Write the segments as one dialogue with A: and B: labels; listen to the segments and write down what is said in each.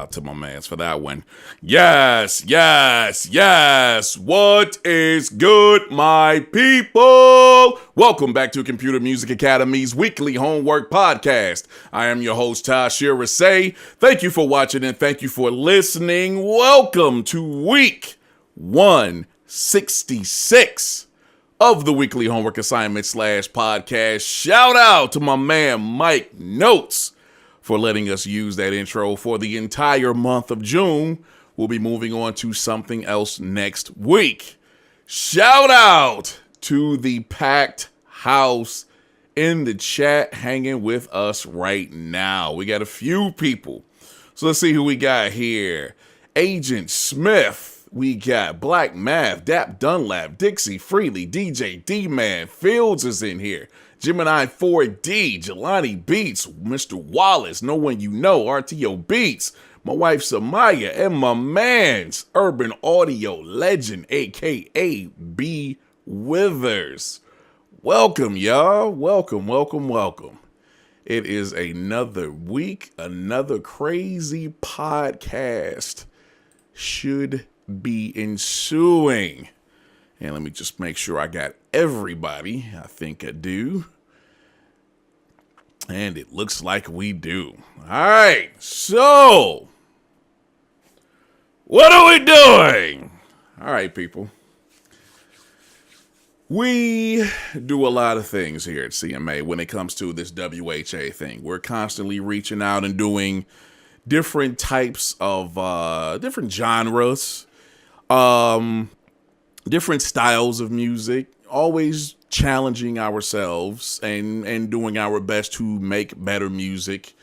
A: out to my mans for that one. Yes. What is good, my people? Welcome back to Computer Music Academy's weekly homework podcast. I am your host, Tashir Rasay. Thank you for watching and thank you for listening. Welcome to week 166 of the weekly homework assignment / podcast. Shout out to my man, Mike Notes, for letting us use that intro for the entire month of June. We'll be moving on to something else next week. Shout out to the packed house in the chat hanging with us right now. We got a few people. So let's see who we got here. Agent Smith. We got Black Math, Dap Dunlap, Dixie, Freely, DJ D-Man, Fields is in here. Gemini 4D, Gelati Beats, Mr. Wallace, No One You Know, RTO Beats, my wife Samaya, and my man's Urban Audio Legend, aka B Withers. Welcome, y'all. Welcome. It is another week, another crazy podcast should be ensuing. And let me just make sure I got everybody. I think I do. And it looks like we do. All right. So, what are we doing? All right, people. We do a lot of things here at CMA when it comes to this WHA thing. We're constantly reaching out and doing different types of different genres, different styles of music, always challenging ourselves and doing our best to make better music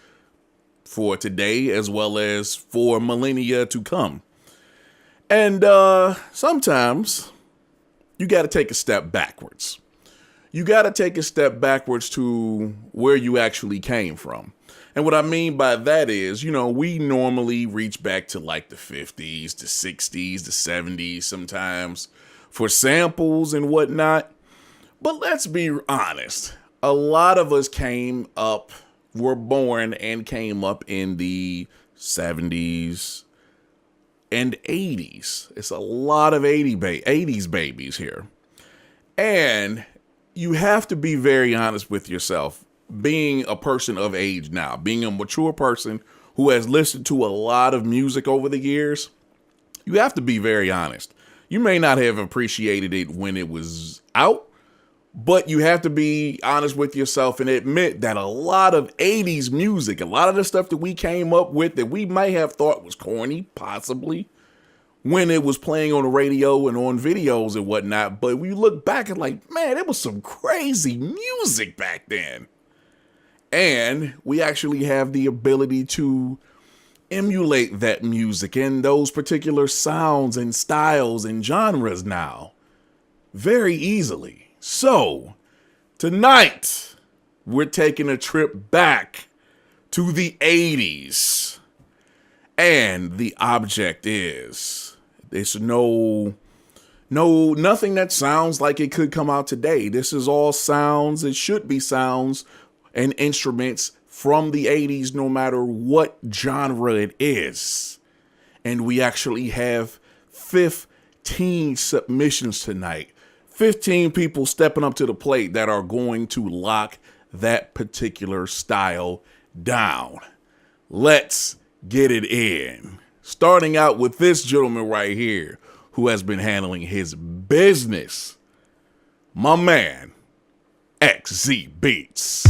A: for today as well as for millennia to come. And sometimes you got to take a step backwards. You got to take a step backwards to where you actually came from. And what I mean by that is, we normally reach back to like the 50s, the 60s, the 70s sometimes for samples and whatnot. But let's be honest. A lot of us were born and came up in the 70s and 80s. It's a lot of 80s babies here. And you have to be very honest with yourself. Being a person of age now, being a mature person who has listened to a lot of music over the years, you have to be very honest. You may not have appreciated it when it was out, but you have to be honest with yourself and admit that a lot of 80s music, a lot of the stuff that we came up with that we may have thought was corny, possibly, when it was playing on the radio and on videos and whatnot. But we look back and like, man, it was some crazy music back then. And we actually have the ability to emulate that music and those particular sounds and styles and genres now very easily. So tonight, we're taking a trip back to the 80s. And the object is, it's nothing that sounds like it could come out today. This is all sounds. It should be sounds and instruments from the 80s, no matter what genre it is. And we actually have 15 submissions tonight. 15 people stepping up to the plate that are going to lock that particular style down. Let's get it in. Starting out with this gentleman right here, who has been handling his business. My man, XZ Beats.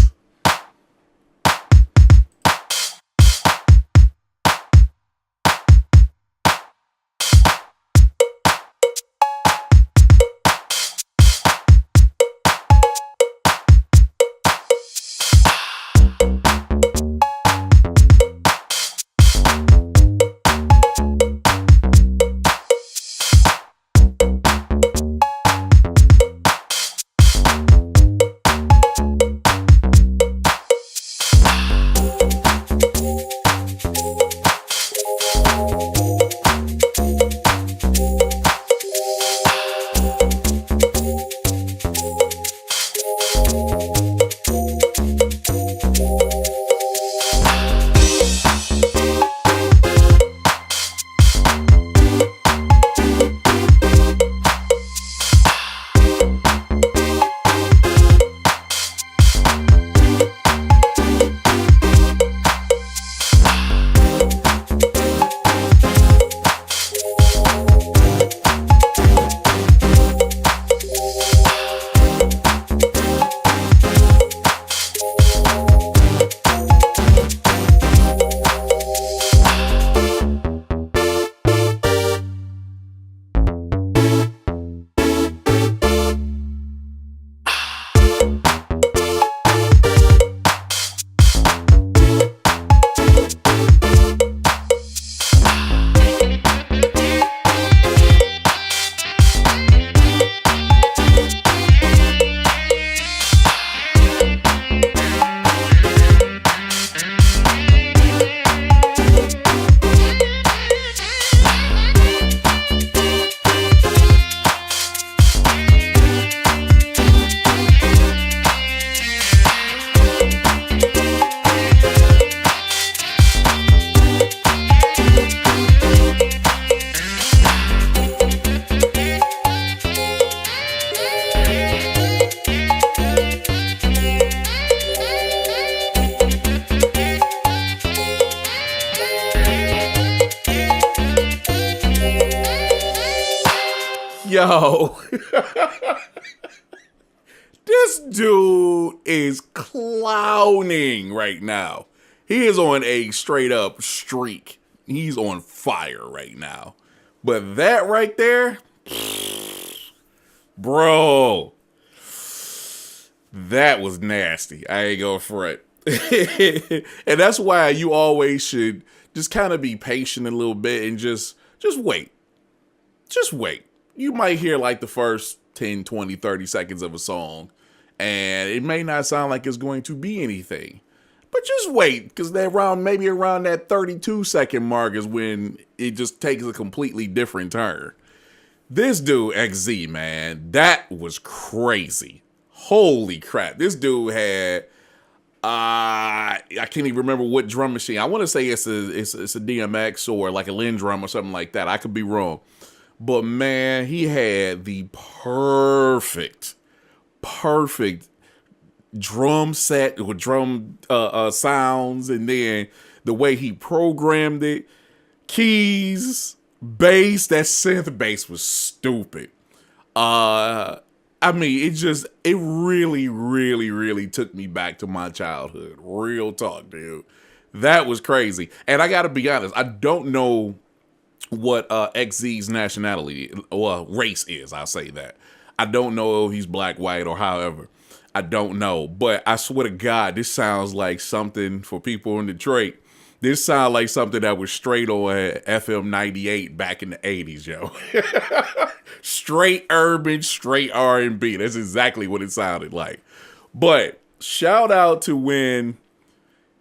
A: Yo. This dude is clowning right now. He is on a straight up streak. He's on fire right now. But that right there, bro, that was nasty. I ain't gonna front. And that's why you always should just kind of be patient a little bit and just wait. Just wait. You might hear like the first 10, 20, 30 seconds of a song, and it may not sound like it's going to be anything. But just wait, because maybe around that 32-second mark is when it just takes a completely different turn. This dude, XZ, man, that was crazy. Holy crap. This dude had, I can't even remember what drum machine. I want to say it's a DMX or like a Lin drum or something like that. I could be wrong. But man, he had the perfect drum set with drum sounds, and then the way he programmed it, keys, bass, that synth bass was stupid. I mean, it really took me back to my childhood. Real talk, dude. That was crazy. And I gotta be honest, I don't know what XZ's nationality or race is. I'll say that. I don't know if he's black, white, or however. I don't know. But I swear to God, this sounds like something for people in Detroit. This sounds like something that was straight on FM 98 back in the 80s, yo. Straight urban, straight R&B. That's exactly what it sounded like. But shout out to when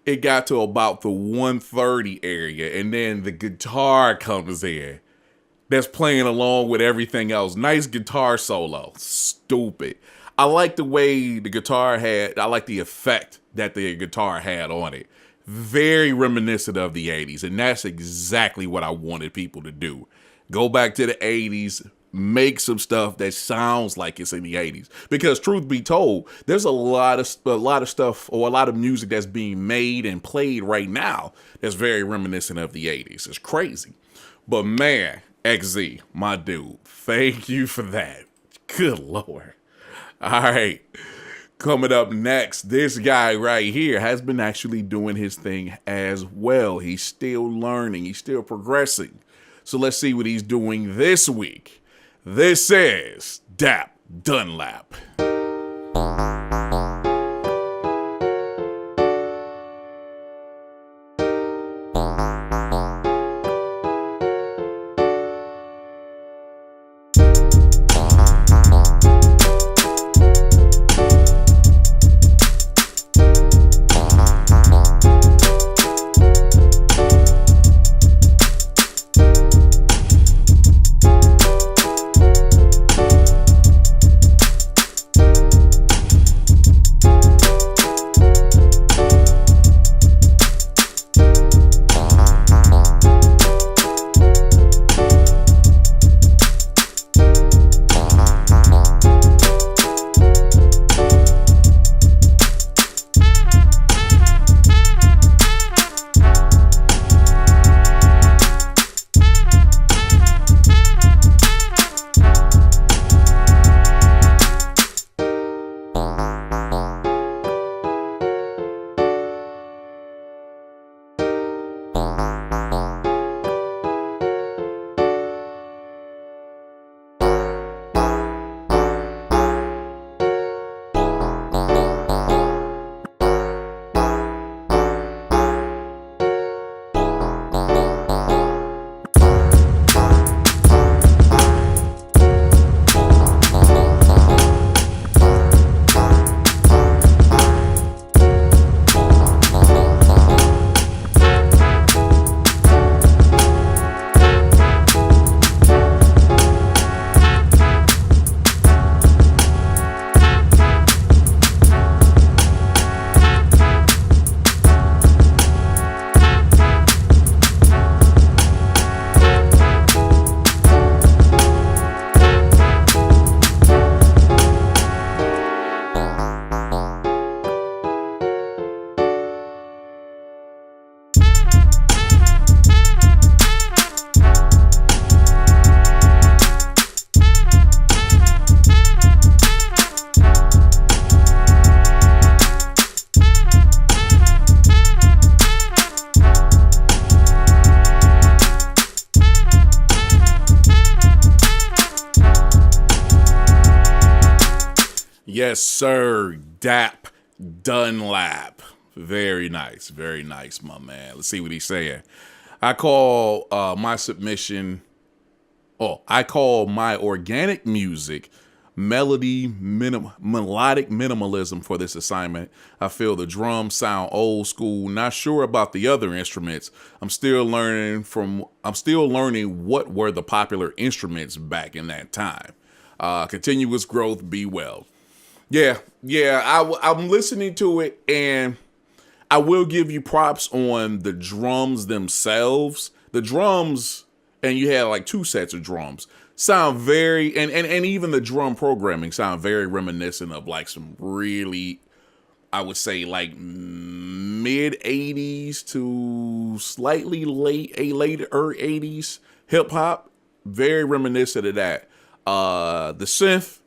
A: it got to about the 1:30 area, and then the guitar comes in. That's playing along with everything else. Nice guitar solo. Stupid. I like the way the guitar I like the effect that the guitar had on it. Very reminiscent of the 80s. And that's exactly what I wanted people to do. Go back to the 80s, make some stuff that sounds like it's in the 80s. Because truth be told, there's a lot of stuff or a lot of music that's being made and played right now that's very reminiscent of the 80s. It's crazy. But man, XZ, my dude, thank you for that. Good Lord. All right. Coming up next, this guy right here has been actually doing his thing as well. He's still learning. He's still progressing. So let's see what he's doing this week. This is Dunlap. Yes, sir. Dap Dunlap. Very nice, my man. Let's see what he's saying. I call my submission. Oh, I call my organic music melodic minimalism for this assignment. I feel the drums sound old school. Not sure about the other instruments. I'm still learning what were the popular instruments back in that time. Continuous growth. Be well. Yeah. I'm listening to it, and I will give you props on the drums themselves. The drums, and you had like two sets of drums, sound very, and even the drum programming sound very reminiscent of like some really, I would say like mid 80s to slightly later 80s hip hop. Very reminiscent of that. The synth,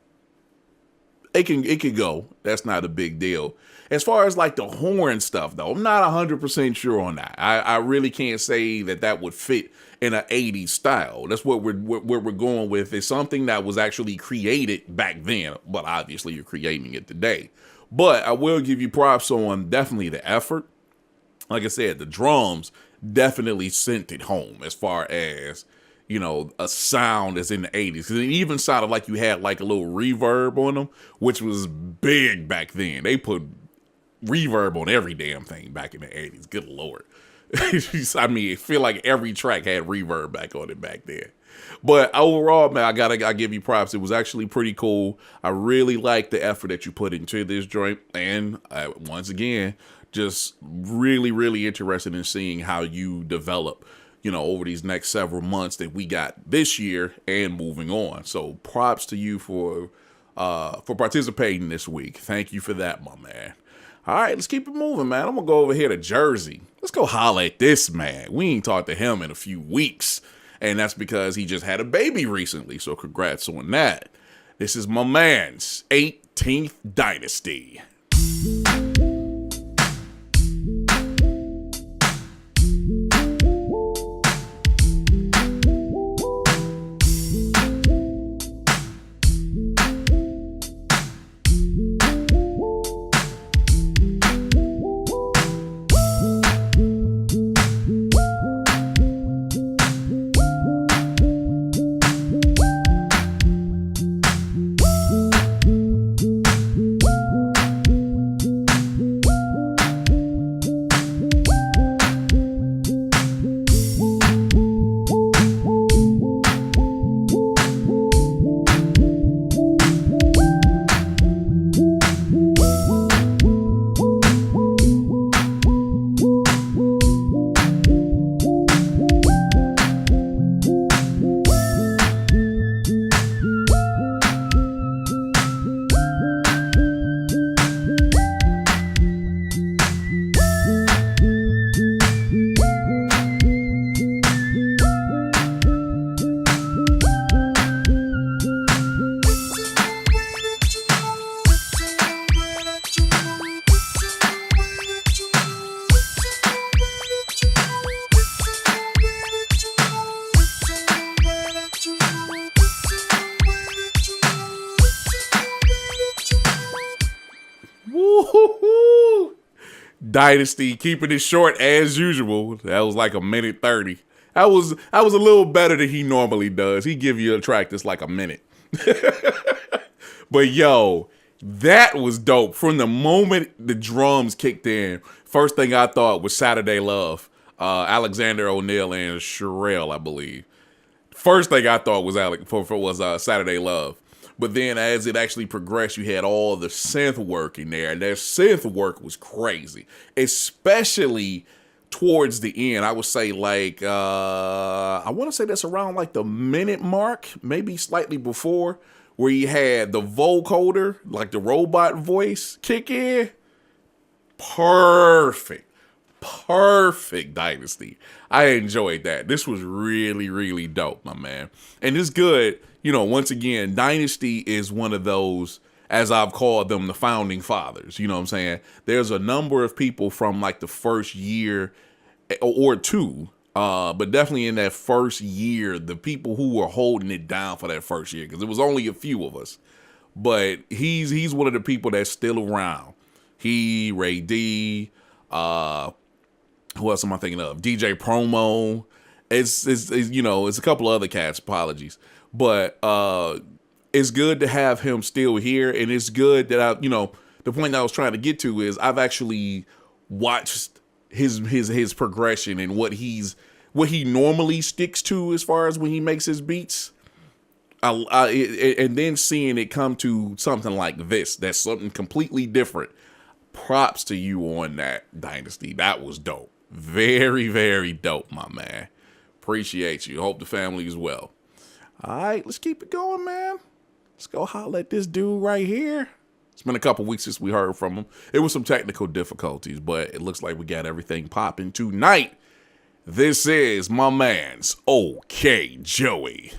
A: it can go. That's not a big deal. As far as like the horn stuff, though, I'm not 100% sure on that. I really can't say that would fit in an 80s style. That's what we're going with. Is something that was actually created back then, but obviously you're creating it today. But I will give you props on definitely the effort. Like I said, the drums definitely sent it home as far as, you know, a sound as in the 80s. Because it even sounded like you had like a little reverb on them, which was big back then. They put reverb on every damn thing back in the 80s. Good Lord. I mean, I feel like every track had reverb back on it back then. But overall, man, I give you props. It was actually pretty cool. I really like the effort that you put into this joint. And once again, just really, really interested in seeing how you develop, you know, over these next several months that we got this year and moving on. So props to you for participating this week. Thank you for that, my man. All right, let's keep it moving, man. I'm going to go over here to Jersey. Let's go holler at this man. We ain't talked to him in a few weeks, and that's because he just had a baby recently, so congrats on that. This is my man's 18th Dynasty. Dynasty, keeping it short as usual. That was like a minute 30. I was a little better than he normally does. He give you a track that's like a minute. But yo, that was dope. From the moment the drums kicked in, first thing I thought was Saturday Love. Alexander O'Neal and Sherelle, I believe. First thing I thought was Saturday Love. But then as it actually progressed, you had all the synth work in there. And their synth work was crazy. Especially towards the end. I would say like, I want to say that's around like the minute mark, maybe slightly before, where you had the vocoder, like the robot voice kick in. Perfect Dynasty. I enjoyed that. This was really, really dope, my man. And it's good. You know, once again, Dynasty is one of those, as I've called them, the founding fathers. You know what I'm saying? There's a number of people from like the first year or two, but definitely in that first year, the people who were holding it down for that first year, because it was only a few of us. but he's one of the people that's still around. He, Ray D, who else am I thinking of? DJ Promo. It's it's a couple of other cats. Apologies, but it's good to have him still here, and it's good that the point that I was trying to get to is I've actually watched his progression and what he normally sticks to as far as when he makes his beats. And then seeing it come to something like this, that's something completely different. Props to you on that, Dynasty. That was dope. Very, very dope, my man. Appreciate you. Hope the family is well. All right, let's keep it going, man. Let's go holler at this dude right here. It's been a couple weeks since we heard from him. It was some technical difficulties, but it looks like we got everything popping tonight. This is my man's OK Joey.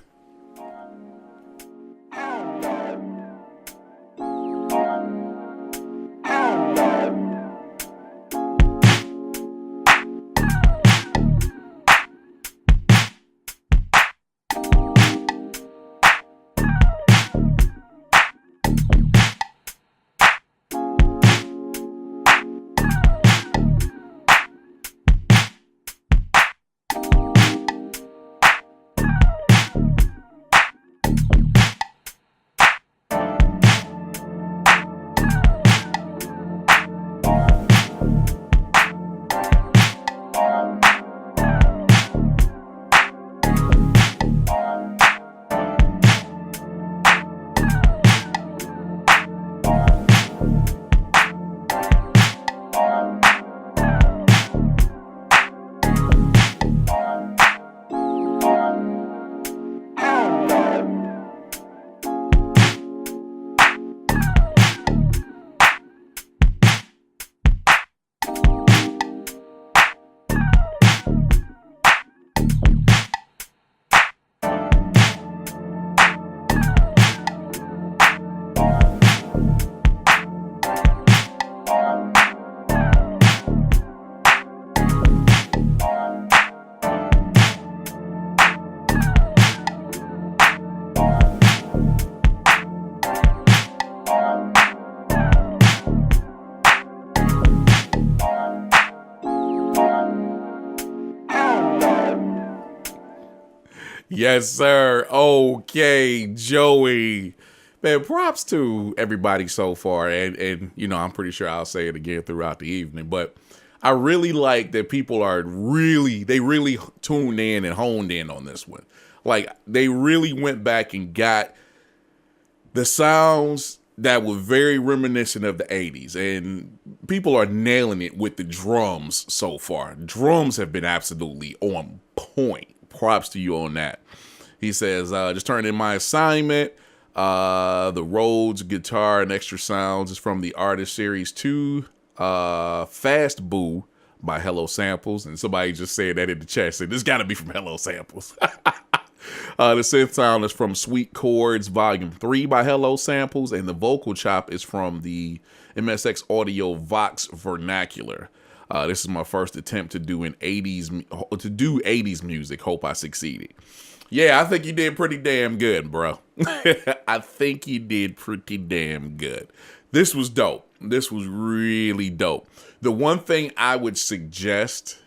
A: Yes, sir. OK Joey. Man, props to everybody so far. And I'm pretty sure I'll say it again throughout the evening. But I really like that people are really tuned in and honed in on this one. Like, they really went back and got the sounds that were very reminiscent of the 80s. And people are nailing it with the drums so far. Drums have been absolutely on point. Props to you on that. He says, just turned in my assignment. The Rhodes guitar and extra sounds is from the Artist Series 2. Fast Boo by Hello Samples. And somebody just said that in the chat. Said, this got to be from Hello Samples. The synth sound is from Sweet Chords Volume 3 by Hello Samples. And the vocal chop is from the MSX Audio Vox Vernacular. This is my first attempt to do 80s music. Hope I succeeded. Yeah, I think you did pretty damn good, bro. I think you did pretty damn good. This was dope. This was really dope. The one thing I would suggest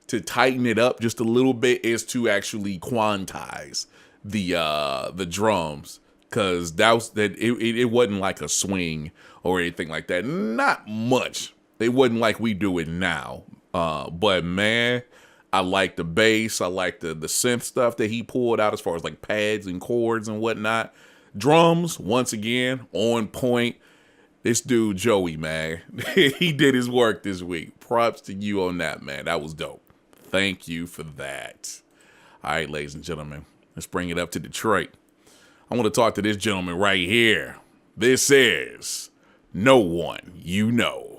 A: to tighten it up just a little bit is to actually quantize the drums, because it wasn't like a swing or anything like that. Not much. It wasn't like we do it now. But man, I like the bass. I like the synth stuff that he pulled out as far as like pads and chords and whatnot. Drums, once again, on point. This dude, Joey, man, he did his work this week. Props to you on that, man. That was dope. Thank you for that. All right, ladies and gentlemen, let's bring it up to Detroit. I want to talk to this gentleman right here. This is No One You Know.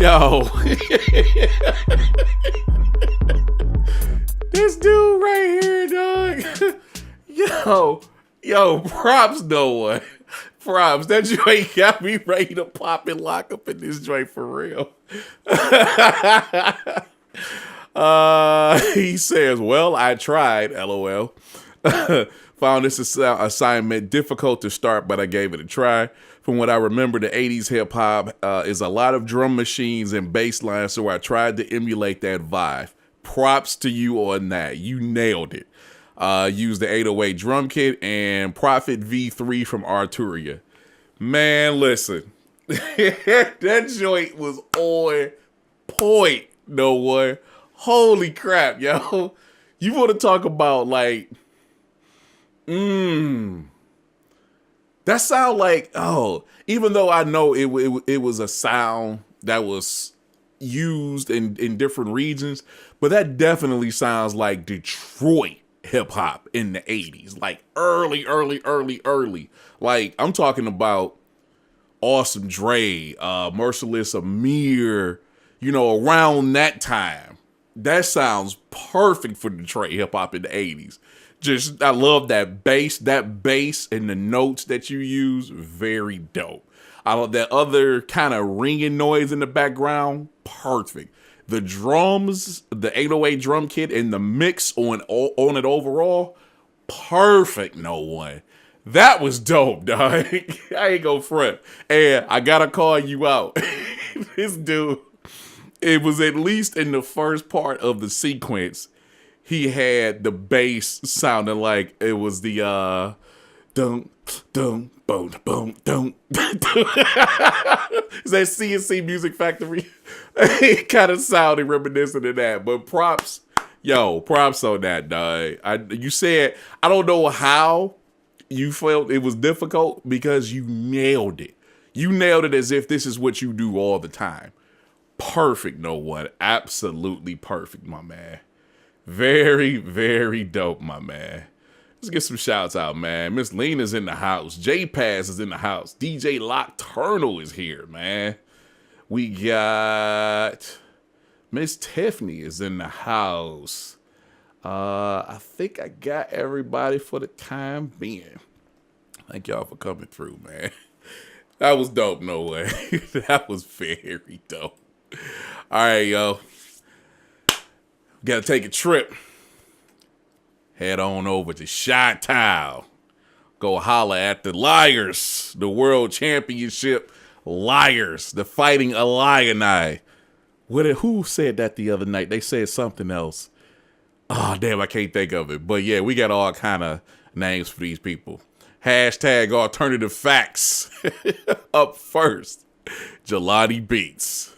A: Yo. This dude right here, dog. Yo, props, no one. Props. That joint got me ready to pop and lock up in this joint for real. He says, well, I tried, LOL. Found this assignment difficult to start, but I gave it a try. From what I remember, the 80s hip hop is a lot of drum machines and bass lines, so I tried to emulate that vibe. Props to you on that. You nailed it. Used the 808 drum kit and Prophet V3 from RTO. Man, listen. That joint was on point, no one. Holy crap, yo. You want to talk about like, that sound like, even though I know it was a sound that was used in different regions, but that definitely sounds like Detroit hip hop in the 80s, like early. Like I'm talking about Awesome Dre, Merciless Amir, around that time. That sounds perfect for Detroit hip hop in the 80s. I love that bass and the notes that you use. Very dope. I love that other kind of ringing noise in the background. Perfect. The drums, the 808 drum kit, and the mix on it overall. Perfect, no one. That was dope, dog. I ain't gonna front. And I gotta call you out. This dude, it was at least in the first part of the sequence, he had the bass sounding like it was the dum dum boom boom dum. Is that CNC Music Factory? It kind of sounded reminiscent of that. But props on that, dog. You said I don't know how you felt it was difficult because you nailed it. You nailed it as if this is what you do all the time. Perfect, no one. Absolutely perfect, my man. Very, very dope, my man. Let's get some shouts out, man. Miss Lena's in the house. J Pass is in the house. DJ Nocturnal is here, man. We got Miss Tiffany is in the house. I think I got everybody for the time being. Thank y'all for coming through, man. That was dope, no way. That was very dope. All right, yo. Got to take a trip. Head on over to Chi-Town. Go holler at the Liars, the World Championship Liars, the Fighting Illini. Who said that the other night? They said something else. Oh, damn, I can't think of it. But yeah, we got all kind of names for these people. Hashtag alternative facts. Up first, Gelati Beats.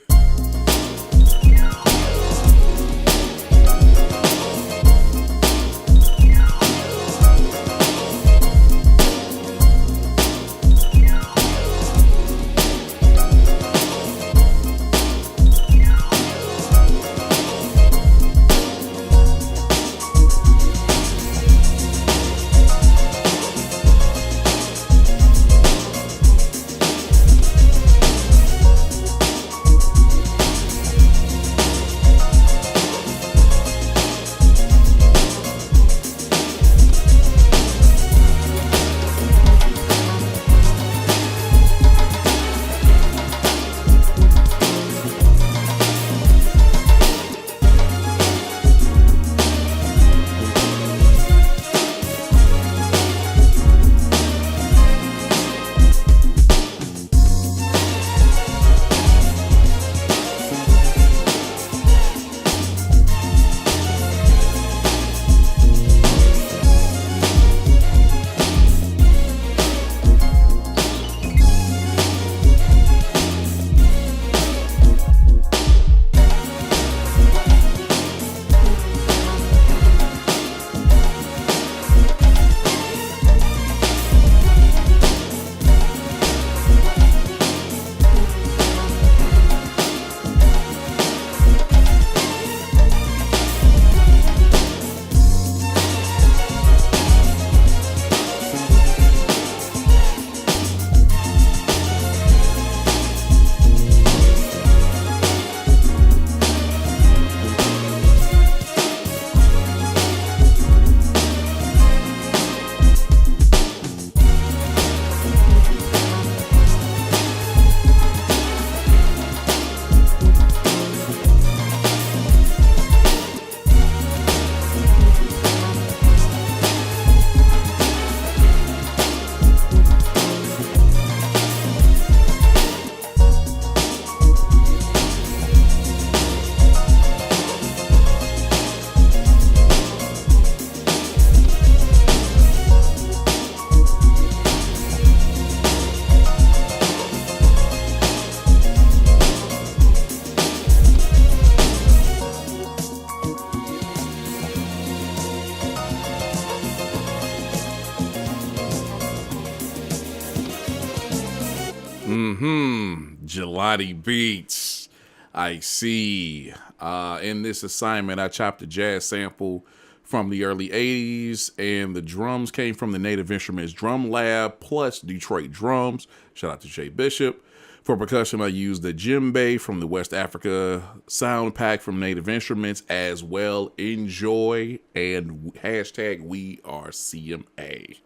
A: Gelati Beats. I see. In this assignment, I chopped a jazz sample from the early 80s, and the drums came from the Native Instruments Drum Lab plus Detroit Drums. Shout out to Jay Bishop. For percussion, I used the djembe from the West Africa sound pack from Native Instruments as well. Enjoy and hashtag we are CMA.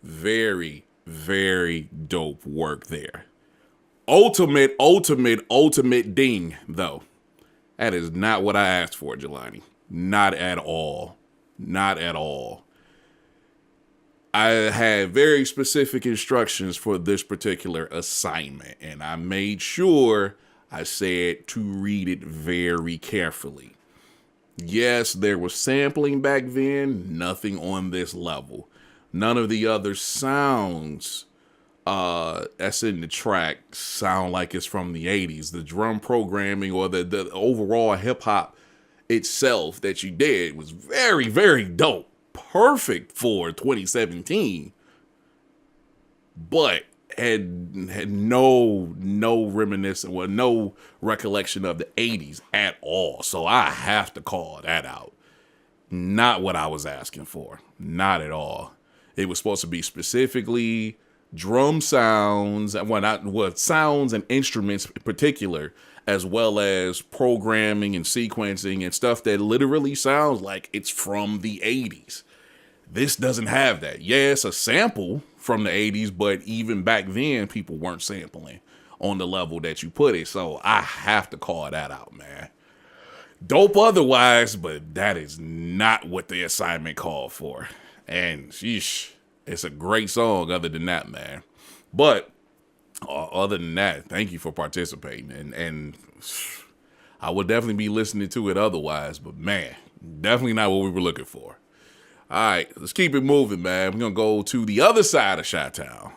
A: Very, very dope work there. Ultimate ding, though. That is not what I asked for, Gelati. Not at all. Not at all. I had very specific instructions for this particular assignment, and I made sure I said to read it very carefully. Yes, there was sampling back then, nothing on this level. None of the other sounds that's in the track sound like it's from the 80s. The drum programming or the overall hip hop itself that you did was very, very dope. Perfect for 2017, but had no reminiscence, well, no recollection of the 80s at all. So I have to call that out. Not what I was asking for. Not at all. It was supposed to be specifically drum sounds, sounds and instruments in particular, as well as programming and sequencing and stuff that literally sounds like it's from the 80s. This doesn't have that. Yeah, it's a sample from the 80s, but even back then, people weren't sampling on the level that you put it. So I have to call that out, man. Dope otherwise, but that is not what the assignment called for. And sheesh, it's a great song other than that, man. But other than that, thank you for participating. And I would definitely be listening to it otherwise, but man, definitely not what we were looking for. All right, let's keep it moving, man. We're going to go to the other side of Chi-Town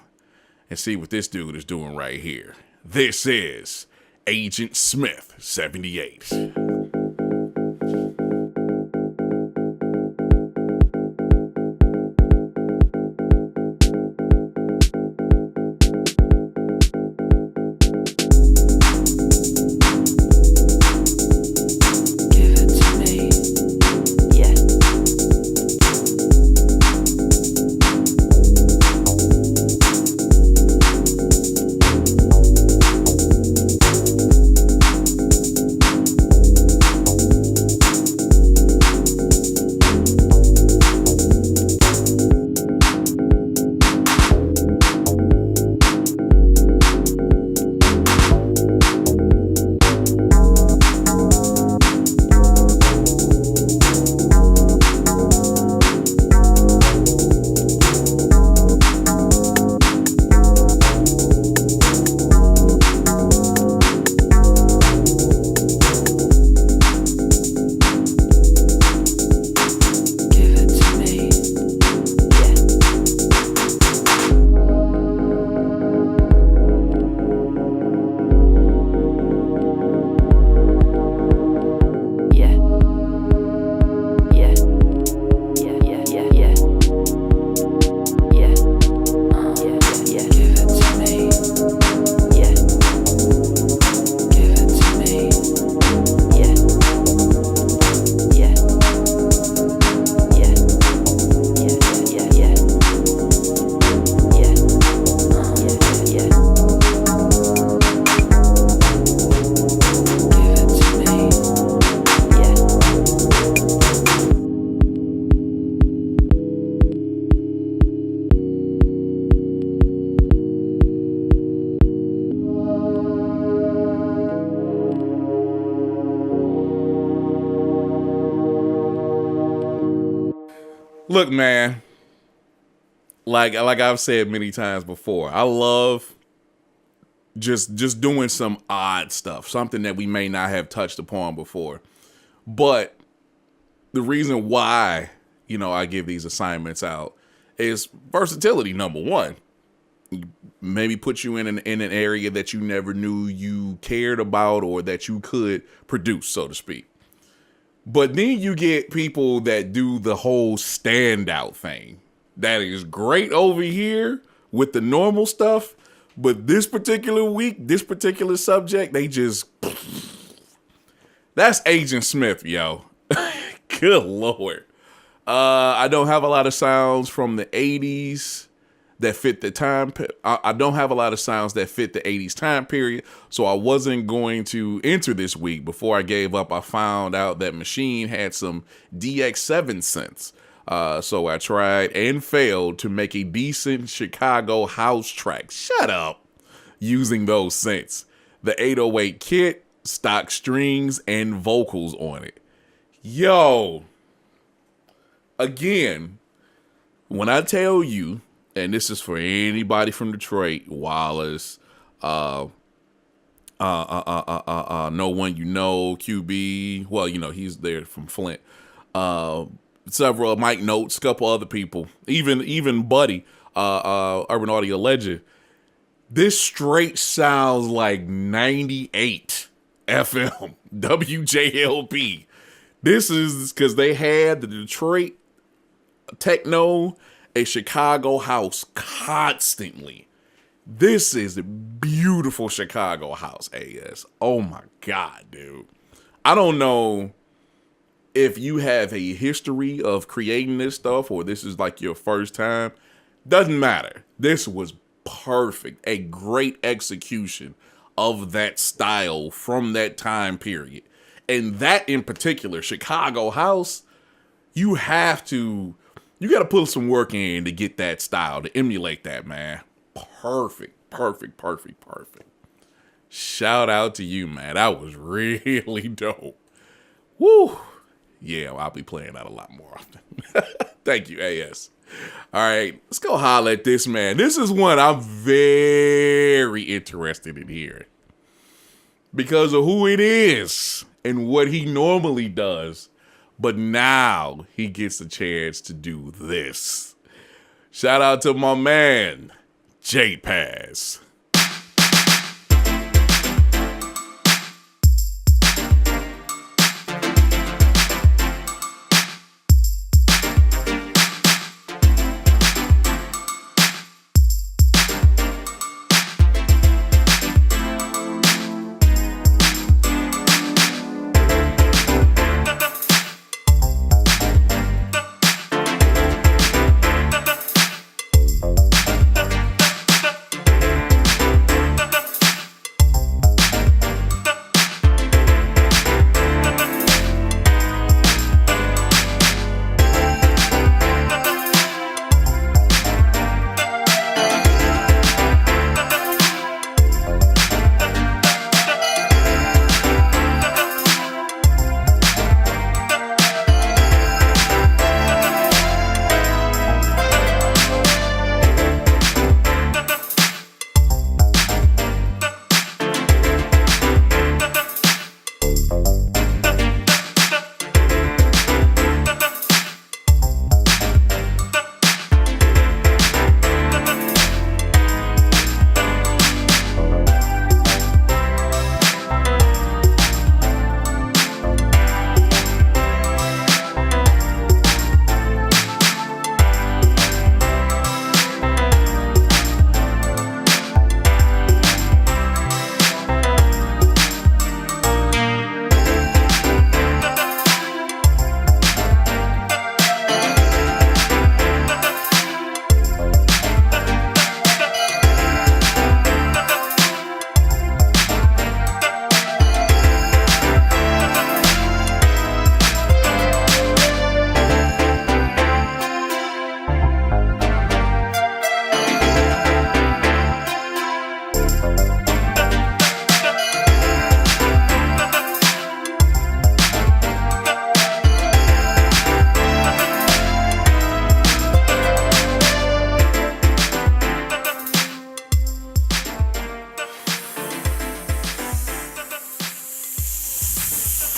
A: and see what this dude is doing right here. This is Agent Smith 78. Look, man, like I've said many times before, I love just doing some odd stuff, something that we may not have touched upon before. But the reason why, I give these assignments out is versatility, number one. Maybe put you in an area that you never knew you cared about or that you could produce, so to speak. But then you get people that do the whole standout thing. That is great over here with the normal stuff, But this particular week, this particular subject, that's Agent Smith, yo. Good Lord. I don't have a lot of sounds from the 80s that fit the time. I don't have a lot of sounds that fit the 80s time period. So I wasn't going to enter this week. Before I gave up, I found out that Machine had some DX7 synths. So I tried and failed to make a decent Chicago house track. Shut up. Using those synths. The 808 kit, stock strings, and vocals on it. Yo. Again, when I tell you, and this is for anybody from Detroit, Wallace, No One You Know, QB, well, you know, he's there from Flint, several, Mike Notes, a couple other people, even Buddy, Urban Audio Legend. This straight sounds like 98 FM, WJLP. This is because they had the Detroit techno, a Chicago house constantly. This is a beautiful Chicago house, AS. Oh my God, dude. I don't know if you have a history of creating this stuff or this is like your first time. Doesn't matter. This was perfect. A great execution of that style from that time period. And that in particular, Chicago house, you got to put some work in to get that style, to emulate that, man. Perfect. Shout out to you, man. That was really dope. Woo. Yeah, I'll be playing that a lot more often. Thank you, AS. All right, let's go holler at this, man. This is one I'm very interested in hearing because of who it is and what he normally does. But now he gets a chance to do this. Shout out to my man, J-Pass.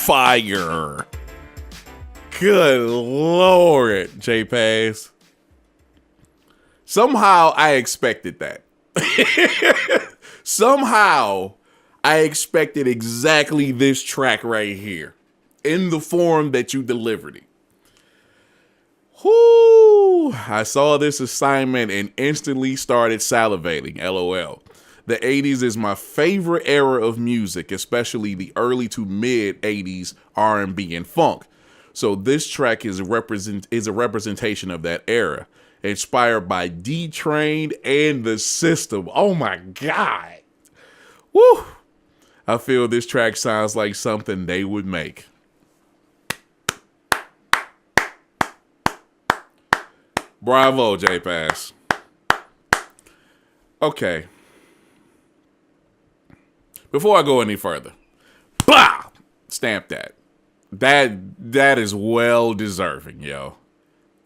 A: Fire. Good Lord, J-Pass. Somehow I expected that. Somehow I expected exactly this track right here in the form that you delivered it. Whoo! I saw this assignment and instantly started salivating. LOL. The 80s is my favorite era of music, especially the early to mid 80s R&B and funk. So this track is a representation of that era, inspired by D-Train and the System. Oh my God. Woo! I feel this track sounds like something they would make. Bravo, J-Pass. Okay. Before I go any further, blah! Stamp that. That is well deserving, yo.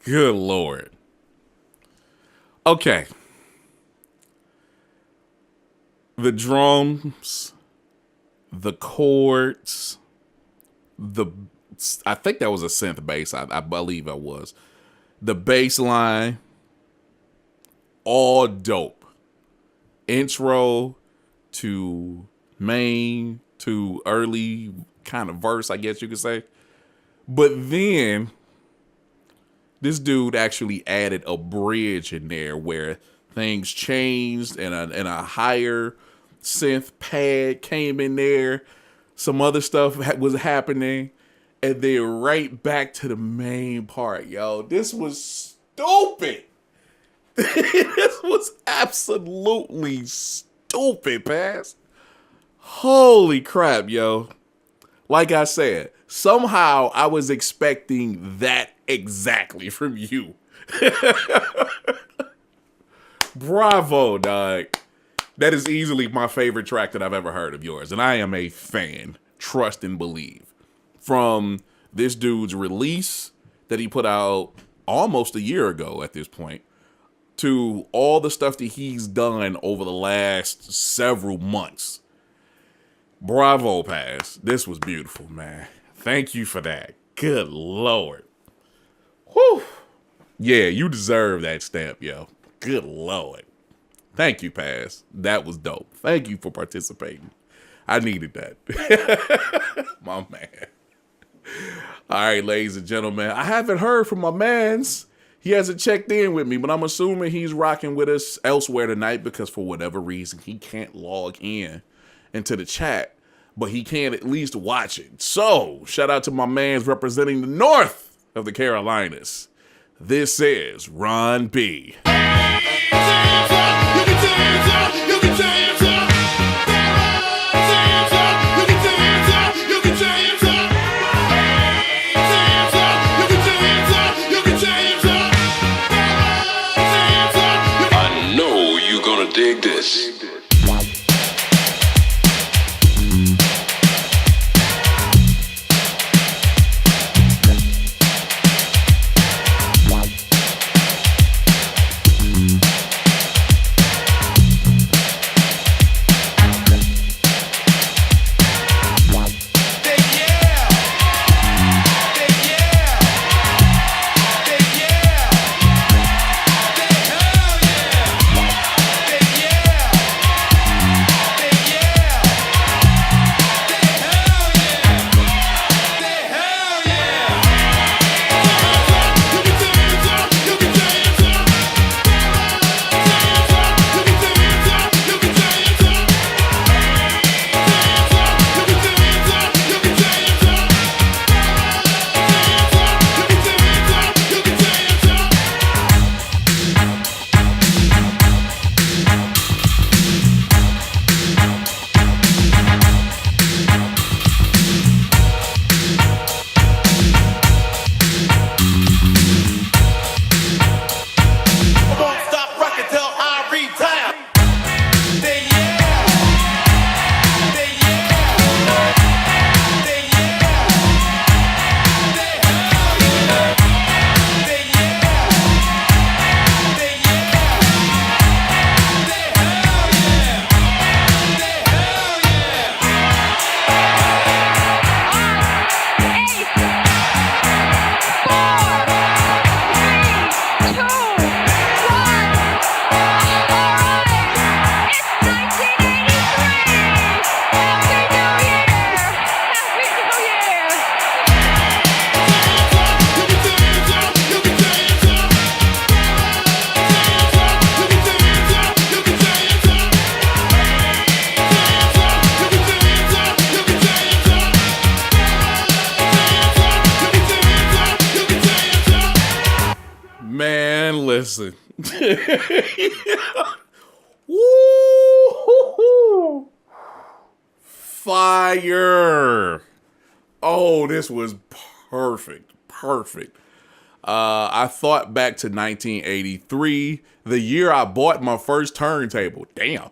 A: Good Lord. Okay. The drums, the chords, I think that was a synth bass. I believe it was. The bass line, all dope. Intro to main to early kind of verse, I guess you could say. But then this dude actually added a bridge in there where things changed and a higher synth pad came in there. Some other stuff was happening. And then right back to the main part, yo. This was stupid. This was absolutely stupid, Pass. Holy crap, yo. Like I said, somehow I was expecting that exactly from you. Bravo, dog. That is easily my favorite track that I've ever heard of yours. And I am a fan. Trust and believe. From this dude's release that he put out almost a year ago at this point, to all the stuff that he's done over the last several months. Bravo, Pass. This was beautiful, man. Thank you for that. Good Lord. Whew. Yeah, you deserve that stamp, yo. Good Lord. Thank you, Pass. That was dope. Thank you for participating. I needed that. My man. All right, ladies and gentlemen. I haven't heard from my mans. He hasn't checked in with me, but I'm assuming he's rocking with us elsewhere tonight because for whatever reason, he can't log in into the chat, but he can at least watch it. So, shout out to my mans representing the north of the Carolinas. This is Ron B.
B: Dig this.
A: listen. Woo! Fire. Oh, this was perfect. Perfect. I thought back to 1983, the year I bought my first turntable. Damn.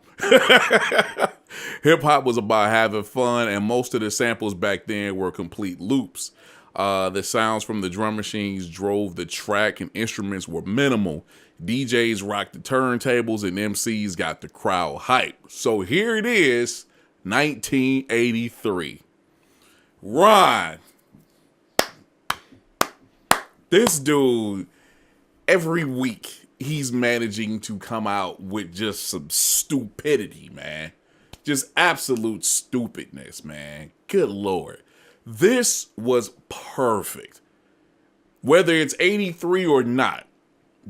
A: Hip hop was about having fun, and most of the samples back then were complete loops. The sounds from the drum machines drove the track, and instruments were minimal. DJs rocked the turntables, and MCs got the crowd hype. So here it is, 1983. Ron. This dude, every week, he's managing to come out with just some stupidity, man. Just absolute stupidness, man. Good Lord. This was perfect. Whether it's 83 or not,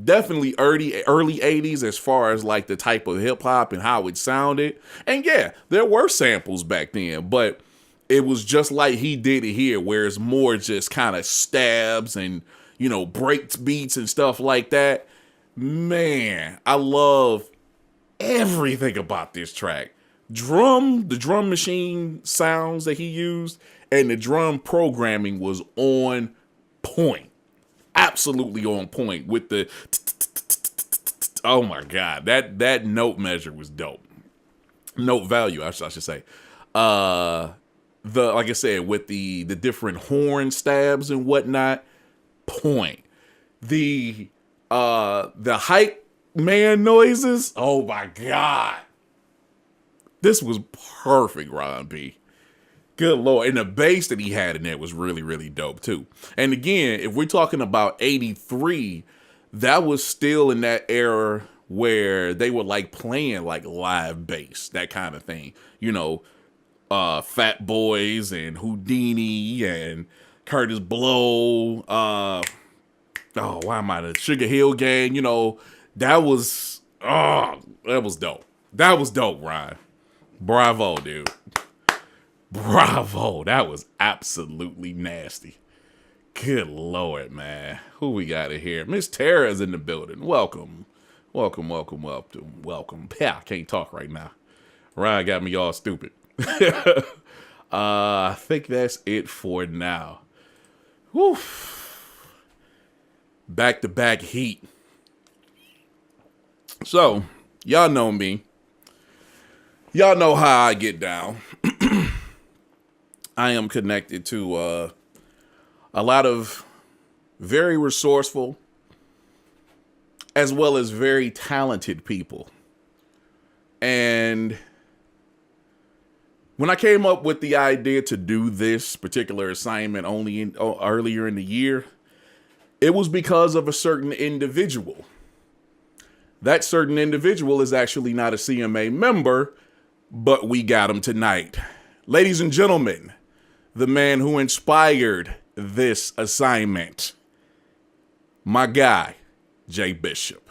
A: definitely early 80s as far as like the type of hip hop and how it sounded. And yeah, there were samples back then, but it was just like he did it here, where it's more just kind of stabs and, you know, breaks beats and stuff like that. Man, I love everything about this track. The drum machine sounds that he used and the drum programming was on point. Absolutely on point with the oh my God, that note measure was dope. Note value, I should say. Like I said, with the different horn stabs and whatnot, point. The hype man noises, oh my God. This was perfect, Ron B. Good Lord. And the bass that he had in there was really, really dope too. And again, if we're talking about 83, that was still in that era where they were like playing like live bass, that kind of thing. You know, Fat Boys and Houdini and Curtis Blow. Why am I the Sugar Hill Gang? You know, that was dope. That was dope, Ryan. Bravo, dude. Bravo. That was absolutely nasty. Good Lord, man. Who we got in here? Miss Tara's in the building. Welcome. Welcome. Yeah, I can't talk right now. Ryan got me all stupid. I think that's it for now. Whew. Back-to-back heat. So, y'all know me. Y'all know how I get down. I am connected to a lot of very resourceful as well as very talented people. And when I came up with the idea to do this particular assignment earlier in the year, it was because of a certain individual. That certain individual is actually not a CMA member, but we got him tonight. Ladies and gentlemen, the man who inspired this assignment, my guy, Jay Bishop.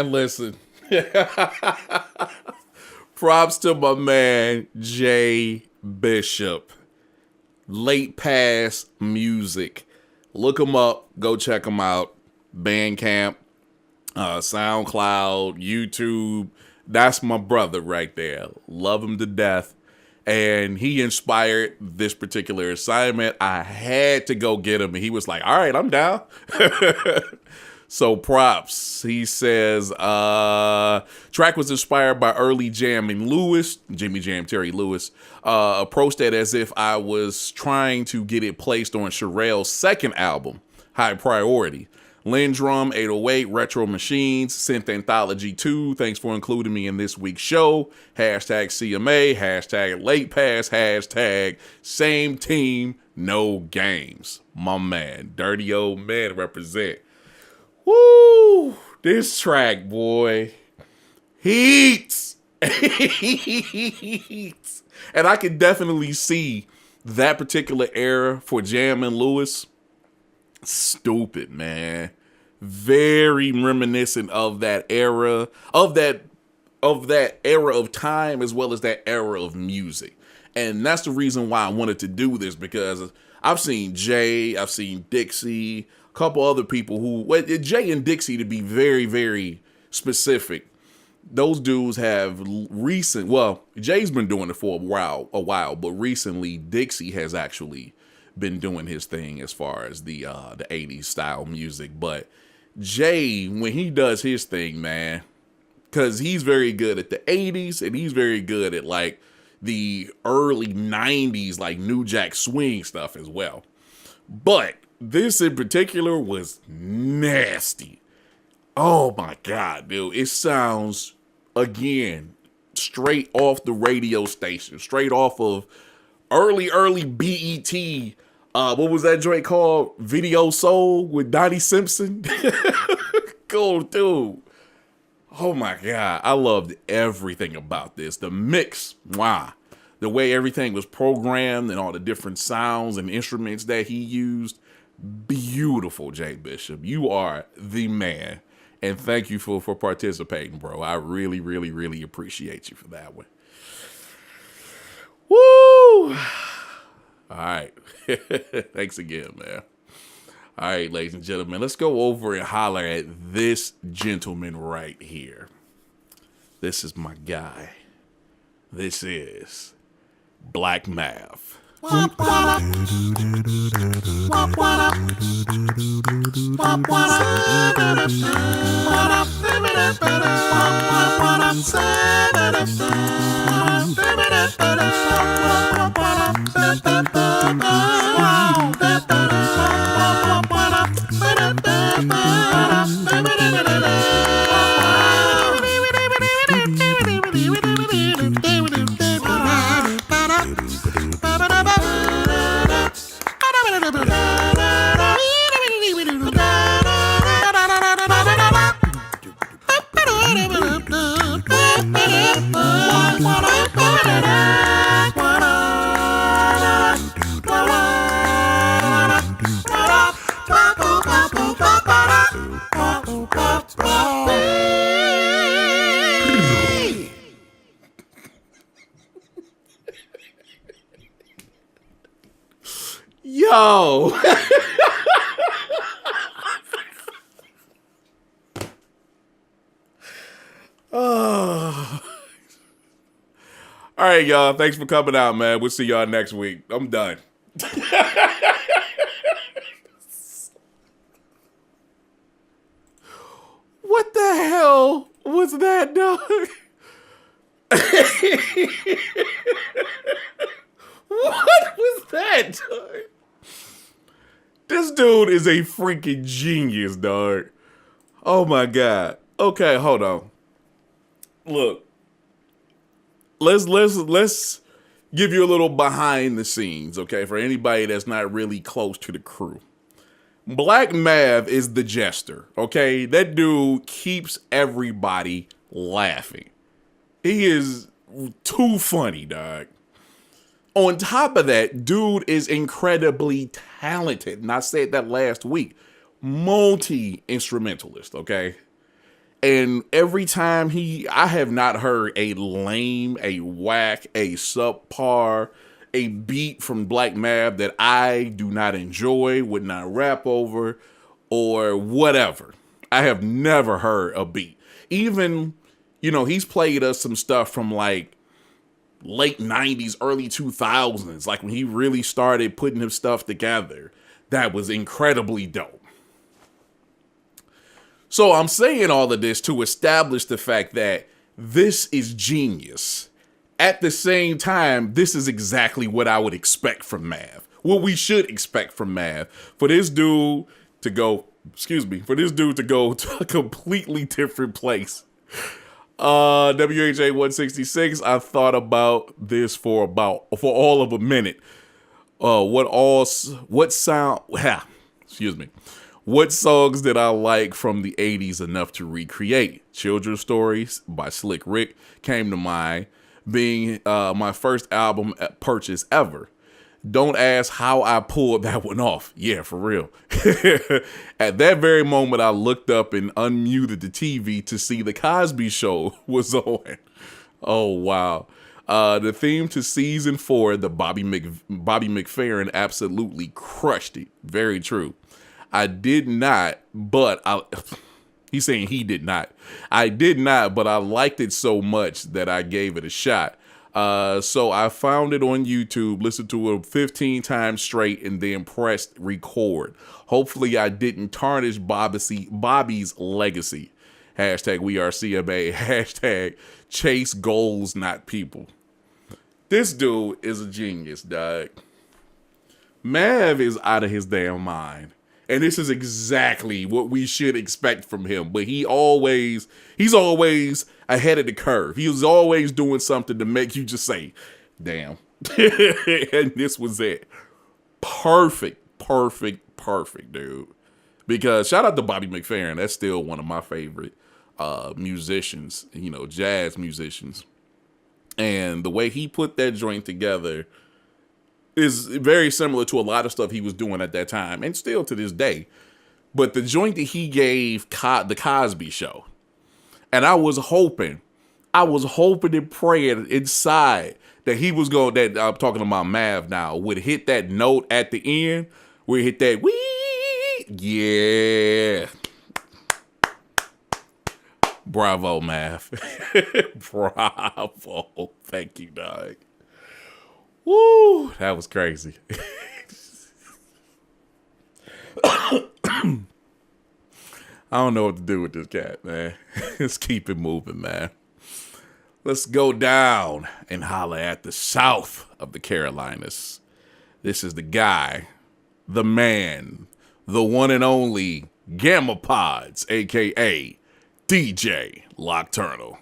A: man, listen. Props to my man, Jay Bishop. Late Pass Music. Look him up. Go check him out. Bandcamp, SoundCloud, YouTube. That's my brother right there. Love him to death. And he inspired this particular assignment. I had to go get him. And he was like, all right, I'm down. So props. He says, track was inspired by early jamming Lewis, Jimmy Jam, Terry Lewis, approached it as if I was trying to get it placed on Sherelle's second album, High Priority. Lindrum, 808, Retro Machines, Synth Anthology 2. Thanks for including me in this week's show. Hashtag CMA, hashtag Late Pass, hashtag same team, no games. My man, Dirty Old Man represent. Woo! This track, boy, heats. Heats. And I can definitely see that particular era for Jam and Lewis. Stupid, man. Very reminiscent of that era, of that era of time, as well as that era of music. And that's the reason why I wanted to do this, because I've seen Jay, I've seen Dixie, a couple other people who, Jay and Dixie, to be very, very specific, those dudes have Jay's been doing it for a while, but recently Dixie has actually been doing his thing as far as the 80s style music. But Jay, when he does his thing, man, because he's very good at the 80s and he's very good at like the early 90s, like New Jack Swing stuff as well. But this in particular was nasty. Oh my God, dude. It sounds, again, straight off the radio station, straight off of early BET. What was that joint called? Video Soul with Donnie Simpson. Cool, dude. Oh my God. I loved everything about this. The mix. Wow. The way everything was programmed and all the different sounds and instruments that he used. Beautiful, Jay Bishop. You are the man. And thank you for participating, bro. I really, really, really appreciate you for that one. Woo! All right. Thanks again, man. All right, ladies and gentlemen, let's go over and holler at this gentleman right here. This is my guy. This is Black Mav. Yo. Oh. All right, y'all. Thanks for coming out, man. We'll see y'all next week. I'm done. What the hell was that, dog? What was that, dog? This dude is a freaking genius, dog. Oh my God. Okay, hold on. Look. Let's give you a little behind the scenes, okay, for anybody that's not really close to the crew. Black Mav is the jester, okay? That dude keeps everybody laughing. He is too funny, dog. On top of that, dude is incredibly talented. And I said that last week. Multi-instrumentalist, okay? And every time I have not heard a lame, a whack, a subpar, a beat from Black Mab that I do not enjoy, would not rap over, or whatever. I have never heard a beat. Even, he's played us some stuff from like late 90s, early 2000s, like when he really started putting his stuff together. That was incredibly dope. So I'm saying all of this to establish the fact that this is genius. At the same time, this is exactly what I would expect from Mav. What we should expect from Mav. For this dude to go to a completely different place. WHA 166, I thought about this for all of a minute. What songs did I like from the 80s enough to recreate? Children's Stories by Slick Rick came to mind, being my first album purchase ever. Don't ask how I pulled that one off. Yeah, for real. At that very moment, I looked up and unmuted the TV to see The Cosby Show was on. Oh, wow. The theme to season 4, the Bobby McFerrin absolutely crushed it. Very true. I did not, but he's saying he did not. I did not, but I liked it so much that I gave it a shot. So I found it on YouTube, listened to it 15 times straight, and then pressed record. Hopefully I didn't tarnish Bobby's legacy. Hashtag we are CMA. Hashtag chase goals, not people. This dude is a genius, dog. Mav is out of his damn mind. And this is exactly what we should expect from him. But he's always ahead of the curve. He was always doing something to make you just say, damn. And this was it. Perfect, dude. Because shout out to Bobby McFerrin. That's still one of my favorite musicians, jazz musicians. And the way he put that joint together is very similar to a lot of stuff he was doing at that time, and still to this day. But the joint that he gave the Cosby Show, and I was hoping and praying inside that he was going, that I'm talking about Mav now, would hit that note at the end, where he hit that wee, yeah. Bravo, Mav. Bravo. Thank you, dog. Woo, that was crazy. I don't know what to do with this cat, man. Let's keep it moving, man. Let's go down and holler at the south of the Carolinas. This is the guy, the man, the one and only Gamma Pods, a.k.a. DJ Nocturnal.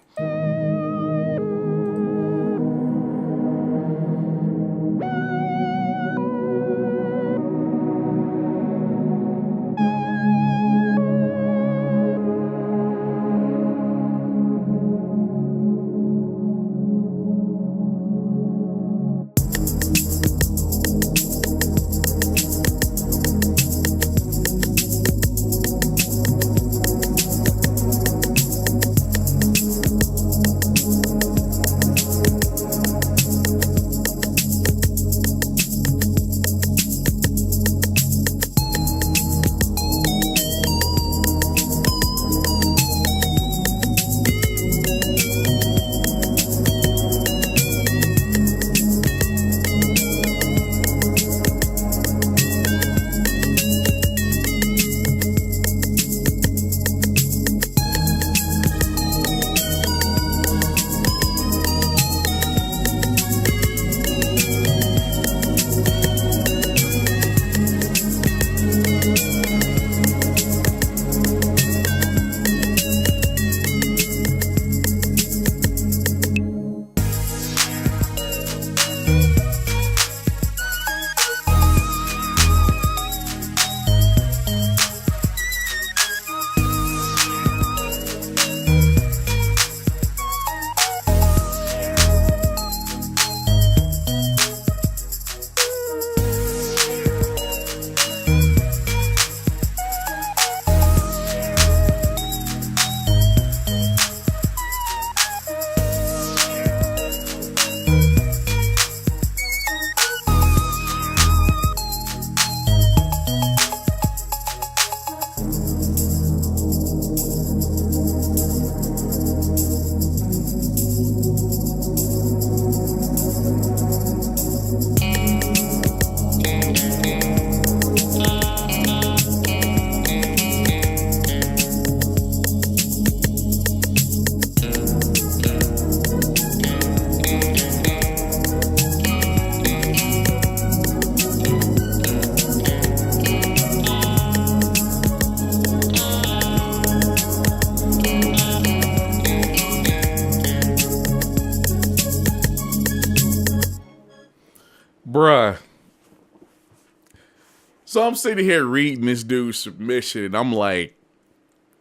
A: So I'm sitting here reading this dude's submission, and I'm like,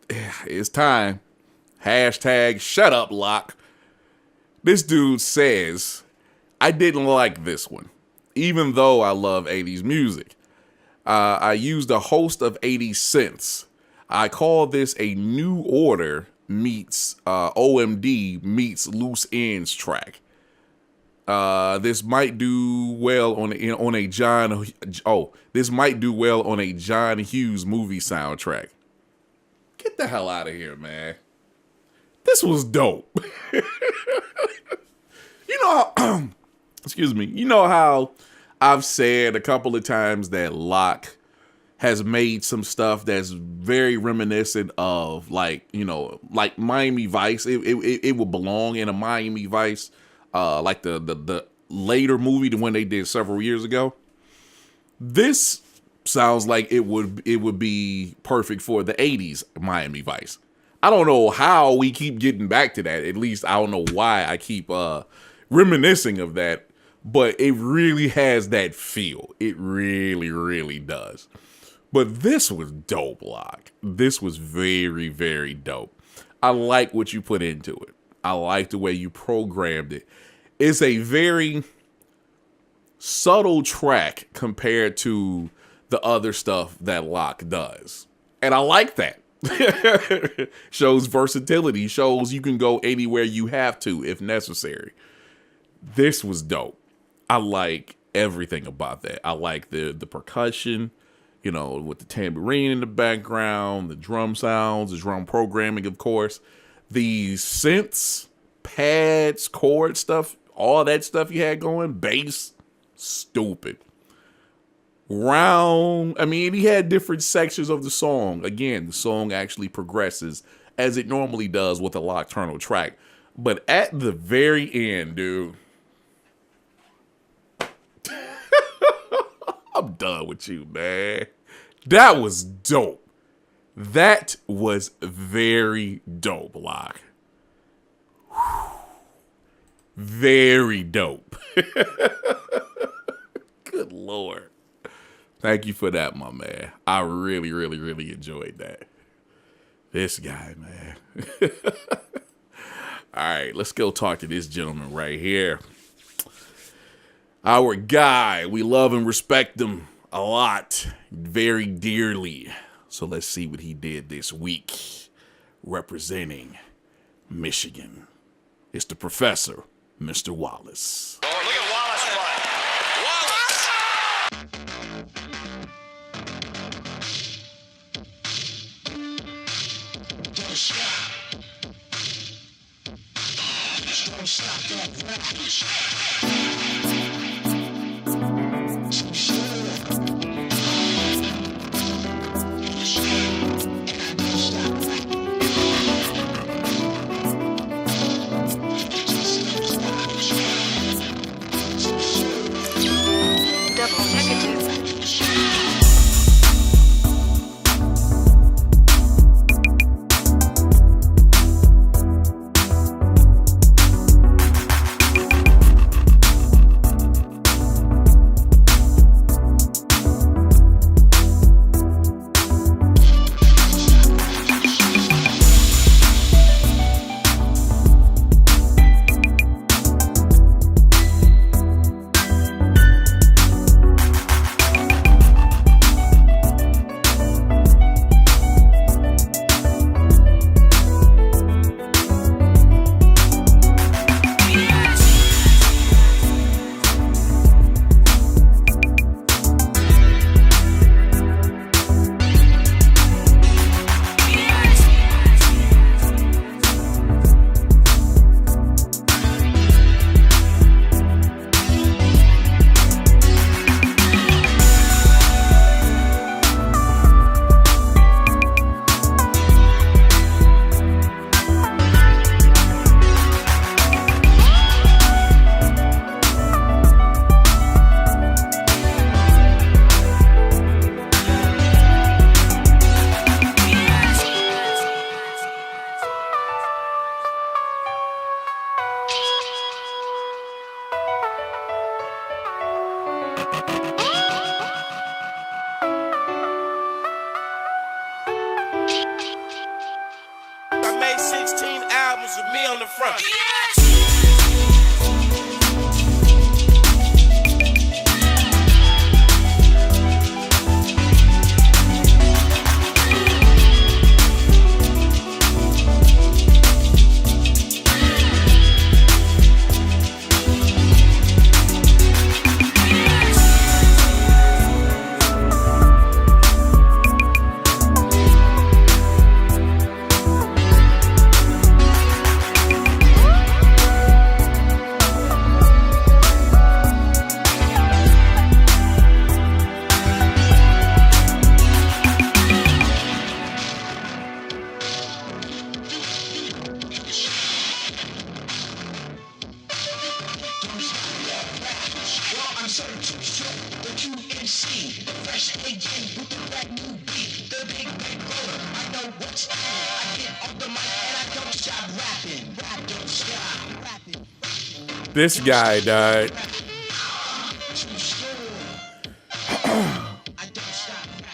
A: it's time. Hashtag shut up, Locke. This dude says, I didn't like this one, even though I love 80s music. I used a host of 80s synths. I call this a New Order meets OMD meets Loose Ends track. This might do well on a John Hughes movie soundtrack. Get the hell out of here, man. This was dope. You know how, excuse me. You know how I've said a couple of times that Locke has made some stuff that's very reminiscent of like Miami Vice. It would belong in a Miami Vice, like the later movie, the one they did several years ago. This sounds like it would be perfect for the 80s Miami Vice. I don't know how we keep getting back to that. At least I don't know why I keep reminiscing of that, but it really has that feel. It really, really does. But this was dope, Locke. This was very, very dope. I like what you put into it. I like the way you programmed it. It's a very subtle track compared to the other stuff that Locke does. And I like that. Shows versatility, shows you can go anywhere you have to if necessary. This was dope. I like everything about that. I like the percussion, with the tambourine in the background, the drum sounds, the drum programming, of course, the synths, pads, chord stuff, all that stuff you had going, bass, stupid. He had different sections of the song. Again, the song actually progresses as it normally does with a Nocturnal track. But at the very end, dude, I'm done with you, man. That was dope. That was very dope, Locke. Very dope. Good Lord. Thank you for that, my man. I really, really, really enjoyed that. This guy, man. All right, let's go talk to this gentleman right here. Our guy, we love and respect him a lot, very dearly. So let's see what he did this week representing Michigan. It's the professor, Mr. Wallace.
B: Oh, look at Wallace run. Don't stop. Don't stop that rap. Me on the front.
A: This guy died.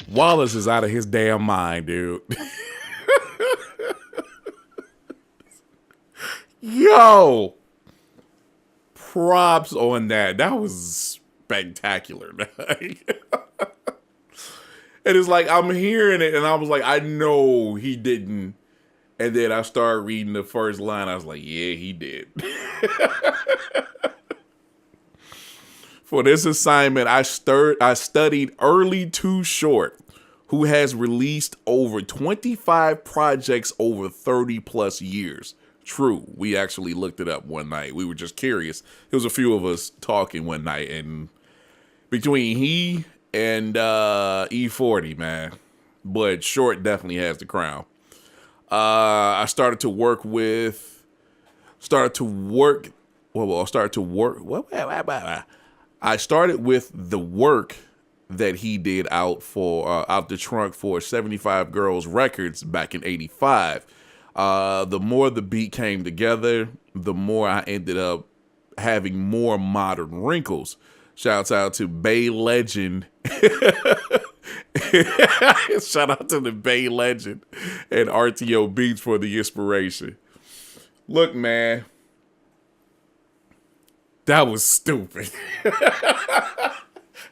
A: Wallace is out of his damn mind, dude. Yo, props on that. That was spectacular. And it's like, I'm hearing it and I was like, I know he didn't. And then I started reading the first line. I was like, yeah, he did. For this assignment, I studied Early Too Short, who has released over 25 projects over 30 plus years. True, we actually looked it up one night. We were just curious. There was a few of us talking one night, and between he and E40, man, but Short definitely has the crown. I started to work with the work that he did out the trunk for 75 Girls Records back in '85. The more the beat came together, the more I ended up having more modern wrinkles. Shouts out to Bay Legend. Shout out to the Bay Legend and RTO Beats for the inspiration. Look, man, that was stupid.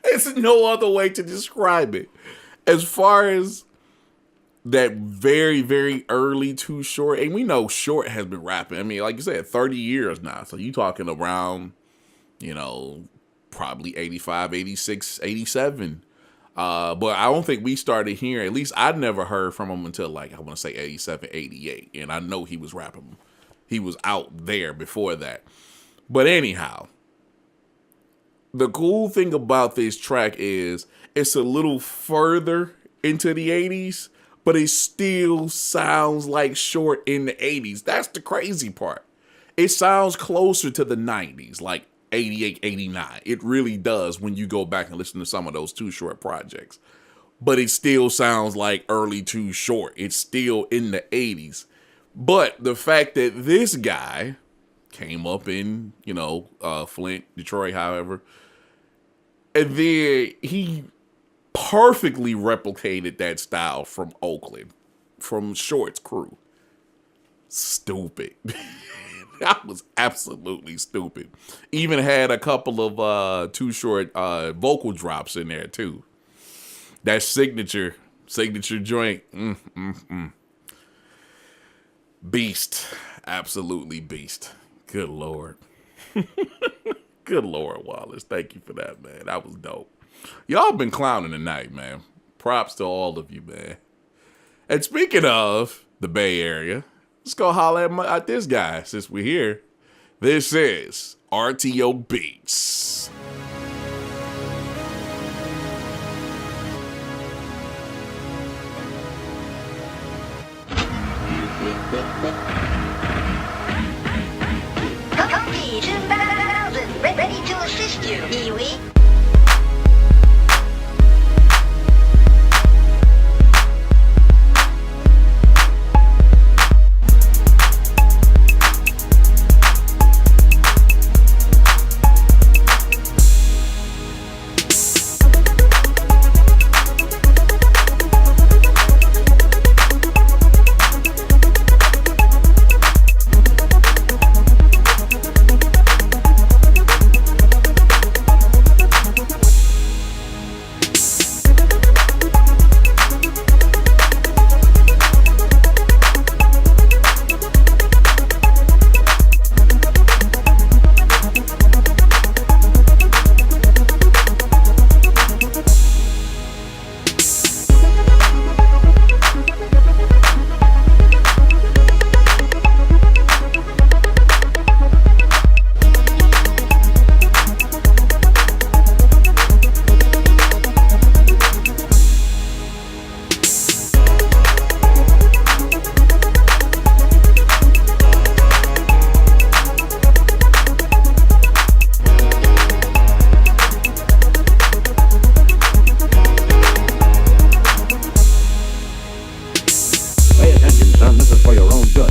A: There's no other way to describe it. As far as that very, very early Too Short, and we know Short has been rapping, I mean, like you said, 30 years now. So you talking around, probably 85, 86, 87. But I don't think we started hearing, at least I'd never heard from him until I want to say 87, 88. And I know he was rapping. He was out there before that. But anyhow, the cool thing about this track is it's a little further into the 80s, but it still sounds like Short in the 80s. That's the crazy part. It sounds closer to the 90s, like 88, 89. It really does when you go back and listen to some of those Too Short projects. But it still sounds like early Too Short. It's still in the 80s. But the fact that this guy came up in, Flint, Detroit, however, and then he perfectly replicated that style from Oakland, from Short's crew. Stupid. That was absolutely stupid. Even had a couple of Too Short vocal drops in there too. That signature joint. Beast. Absolutely beast. Good Lord. Good Lord, Wallace. Thank you for that, man. That was dope. Y'all been clowning tonight, man. Props to all of you, man. And speaking of the Bay Area, let's go holler at this guy since we're here. This is RTO Beats.
C: Copy 2000, ready to assist you, Pee-wee.
D: for your own good.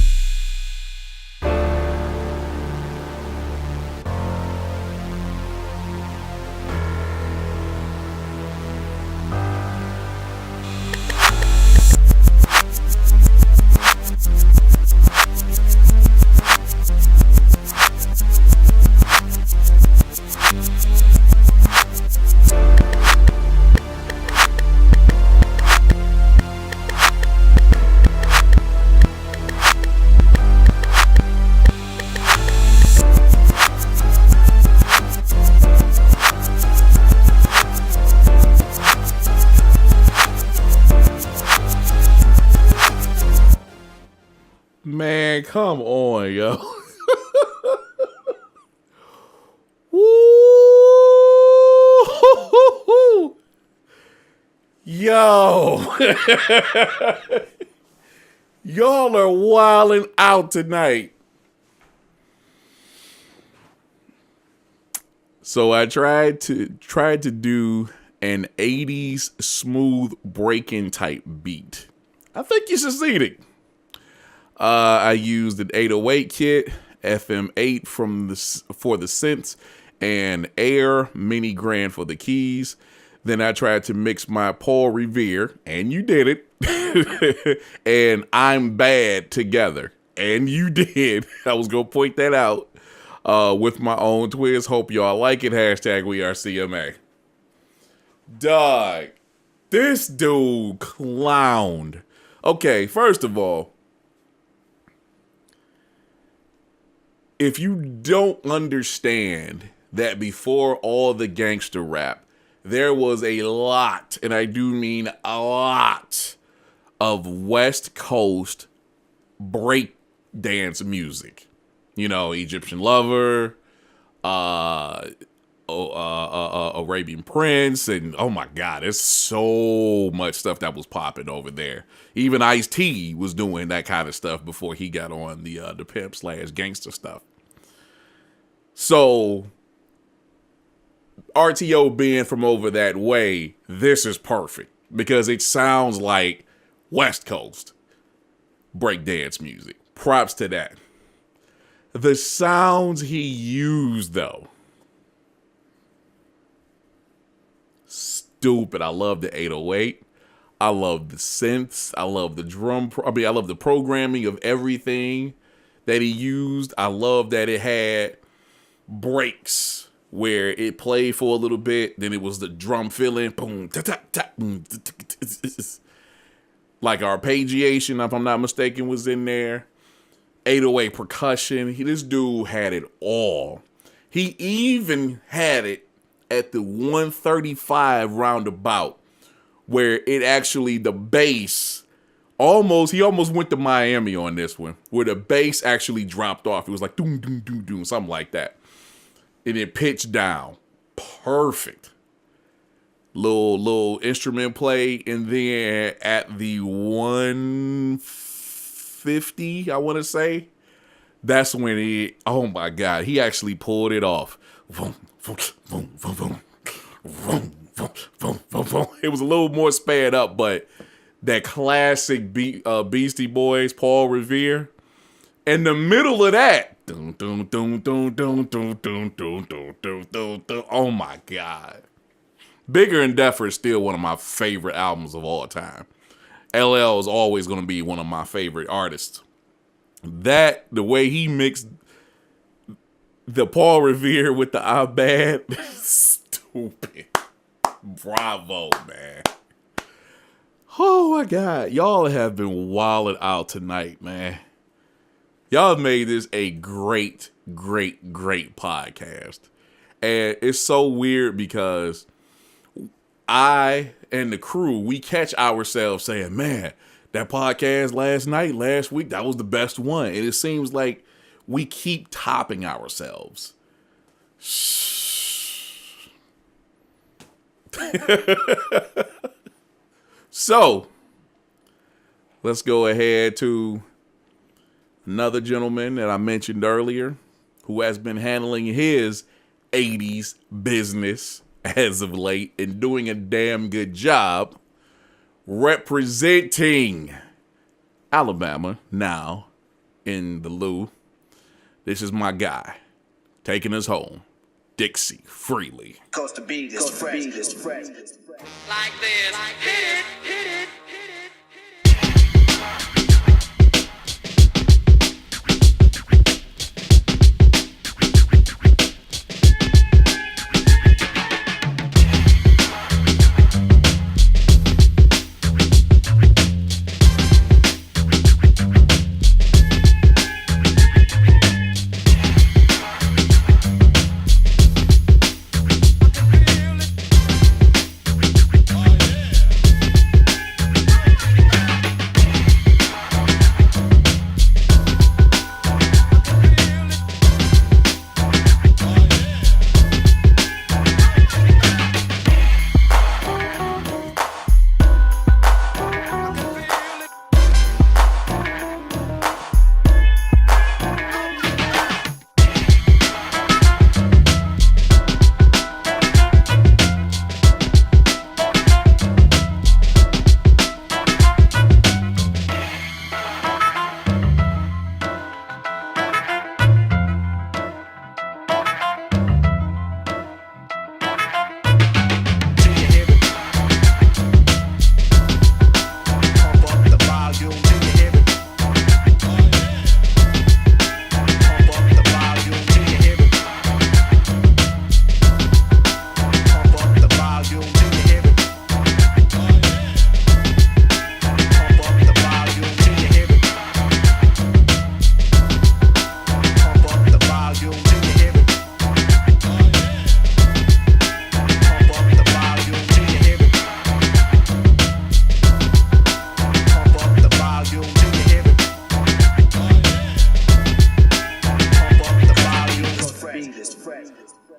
A: Man, come on, yo. Woo! Yo. Y'all are wilding out tonight. So I tried to do an 80s smooth breaking type beat. I think you succeeded. I used an 808 kit, FM8 for the synths, and Air Mini Grand for the keys. Then I tried to mix my Paul Revere, and you did it, and I'm Bad together, and you did. I was going to point that out with my own twist. Hope y'all like it. Hashtag we are CMA. Dog, this dude clowned. Okay, first of all, if you don't understand that before all the gangster rap, there was a lot, and I do mean a lot, of West Coast break dance music. You know, Egyptian Lover, Arabian Prince, and oh my God, there's so much stuff that was popping over there. Even Ice-T was doing that kind of stuff before he got on the pimp / gangster stuff. So, RTO being from over that way, this is perfect because it sounds like West Coast breakdance music. Props to that. The sounds he used, though, stupid. I love the 808. I love the synths. I love the I love the programming of everything that he used. I love that it had breaks where it played for a little bit, then it was the drum filling, boom, ta ta ta, boom, like arpeggiation, if I'm not mistaken, was in there. 808 percussion. This dude had it all. He even had it at the 135 roundabout, where it actually, the bass he almost went to Miami on this one, where the bass actually dropped off. It was like doom doom doom doom, something like that. And it pitched down. Perfect. Little instrument play. And then at the 150, I want to say, that's when oh my God, he actually pulled it off. Vroom, vroom, vroom, vroom, vroom, vroom, vroom, vroom, vroom, vroom. It was a little more sped up, but that classic Beastie Boys, Paul Revere, in the middle of that, oh my God. Bigger and Deffer is still one of my favorite albums of all time. LL is always going to be one of my favorite artists. The way he mixed the Paul Revere with the I Bad, stupid. Bravo, man. Oh my God. Y'all have been wilding out tonight, man. Y'all have made this a great, great, great podcast. And it's so weird because I and the crew, we catch ourselves saying, man, that podcast last week, that was the best one. And it seems like we keep topping ourselves. So, let's go ahead to another gentleman that I mentioned earlier who has been handling his 80s business as of late and doing a damn good job representing Alabama, now in the Lou. This is my guy, taking us home, Dixie, freely.
B: Cause the beat is fresh.
D: Like this. Hit it, hit it.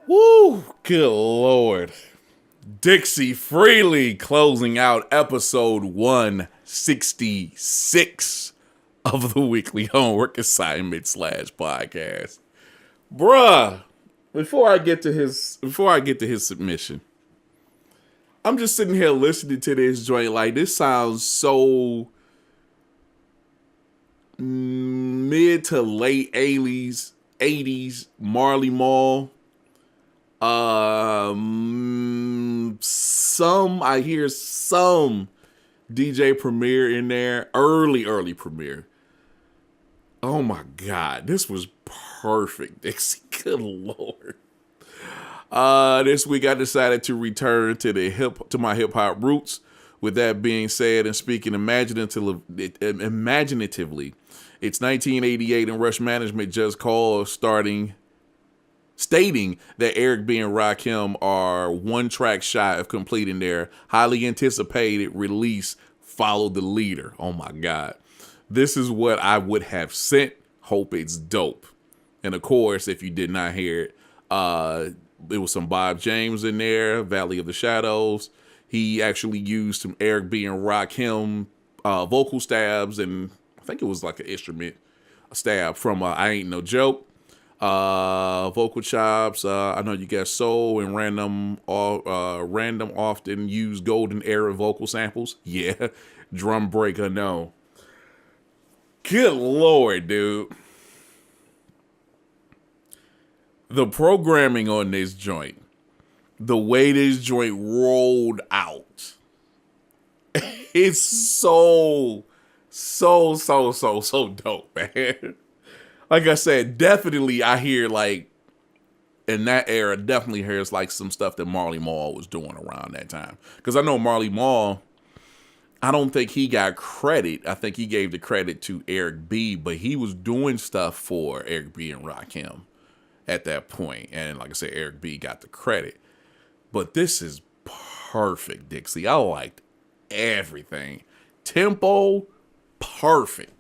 A: Woo! Good Lord. Dixie freely closing out episode 166 of the weekly homework assignment / podcast. Bruh, before I get to his submission, I'm just sitting here listening to this joint like this sounds so mid to late 80s Marley Marl. I hear some DJ Premier in there, early Premier. Oh my God, this was perfect, Dixie. Good Lord. This week I decided to return to my hip hop roots. With that being said, and speaking imaginatively, it's 1988 and Rush Management just called stating that Eric B. and Rakim are one track shy of completing their highly anticipated release, Follow the Leader. Oh my God. This is what I would have sent. Hope it's dope. And of course, if you did not hear it, it was some Bob James in there, Valley of the Shadows. He actually used some Eric B. and Rakim vocal stabs, and I think it was like an instrument stab from I Ain't No Joke. Vocal chops. I know you got soul and random often used golden era vocal samples. Yeah, drum break unknown. Good Lord, dude. The programming on this joint, the way this joint rolled out, it's so dope, man. Like I said, definitely I hear like in that era, definitely hears like some stuff that Marley Marl was doing around that time. Because I know Marley Marl, I don't think he got credit. I think he gave the credit to Eric B, but he was doing stuff for Eric B and Rakim at that point. And like I said, Eric B got the credit. But this is perfect, Dixie. I liked everything. Tempo, perfect.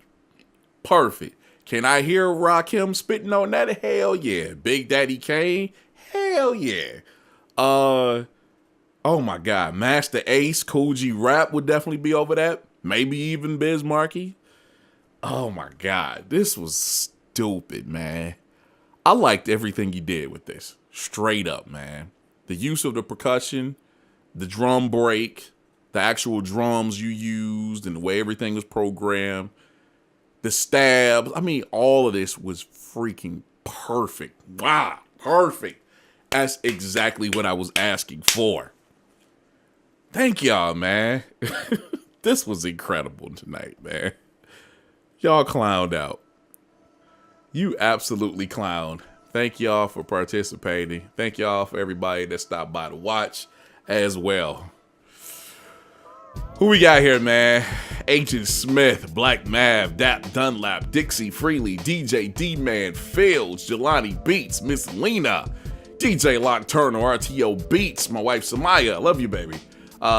A: Can I hear Rakim spitting on that? Hell yeah. Big Daddy Kane? Hell yeah. Oh my God. Master Ace, Cool G Rap would definitely be over that. Maybe even Biz Markie. Oh my God. This was stupid, man. I liked everything you did with this. Straight up, man. The use of the percussion, the drum break, the actual drums you used, and the way everything was programmed. the stabs. I mean, all of this was freaking perfect. Wow, perfect. That's exactly what I was asking for. Thank y'all, man. This was incredible tonight, man. Y'all clowned out. You absolutely clowned. Thank y'all for participating. Thank y'all for everybody that stopped by to watch as well. Who we got here, man? Agent Smith, Black Mav, Dap Dunlap, Dixie Freely, DJ D-Man, Fields, Gelati Beats, Miss Lena, DJ Lock Turner, RTO Beats, my wife Samaya, love you, baby.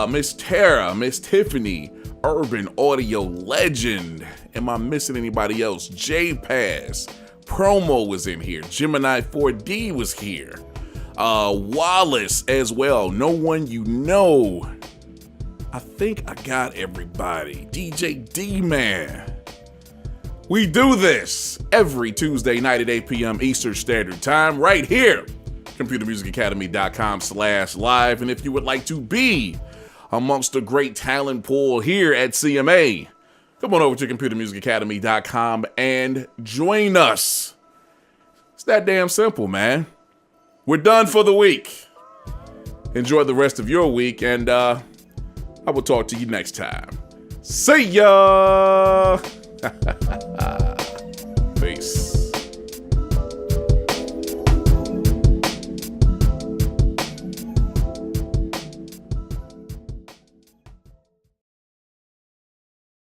A: Miss Tara, Miss Tiffany, Urban Audio Legend. Am I missing anybody else? J-Pass, Promo was in here. Gemini 4D was here. Wallace as well. No One You Know. I think I got everybody. DJ D-Man. We do this every Tuesday night at 8 p.m. Eastern Standard Time right here. ComputerMusicAcademy.com/live. And if you would like to be amongst the great talent pool here at CMA, come on over to ComputerMusicAcademy.com and join us. It's that damn simple, man. We're done for the week. Enjoy the rest of your week, and I will talk to you next time. See ya!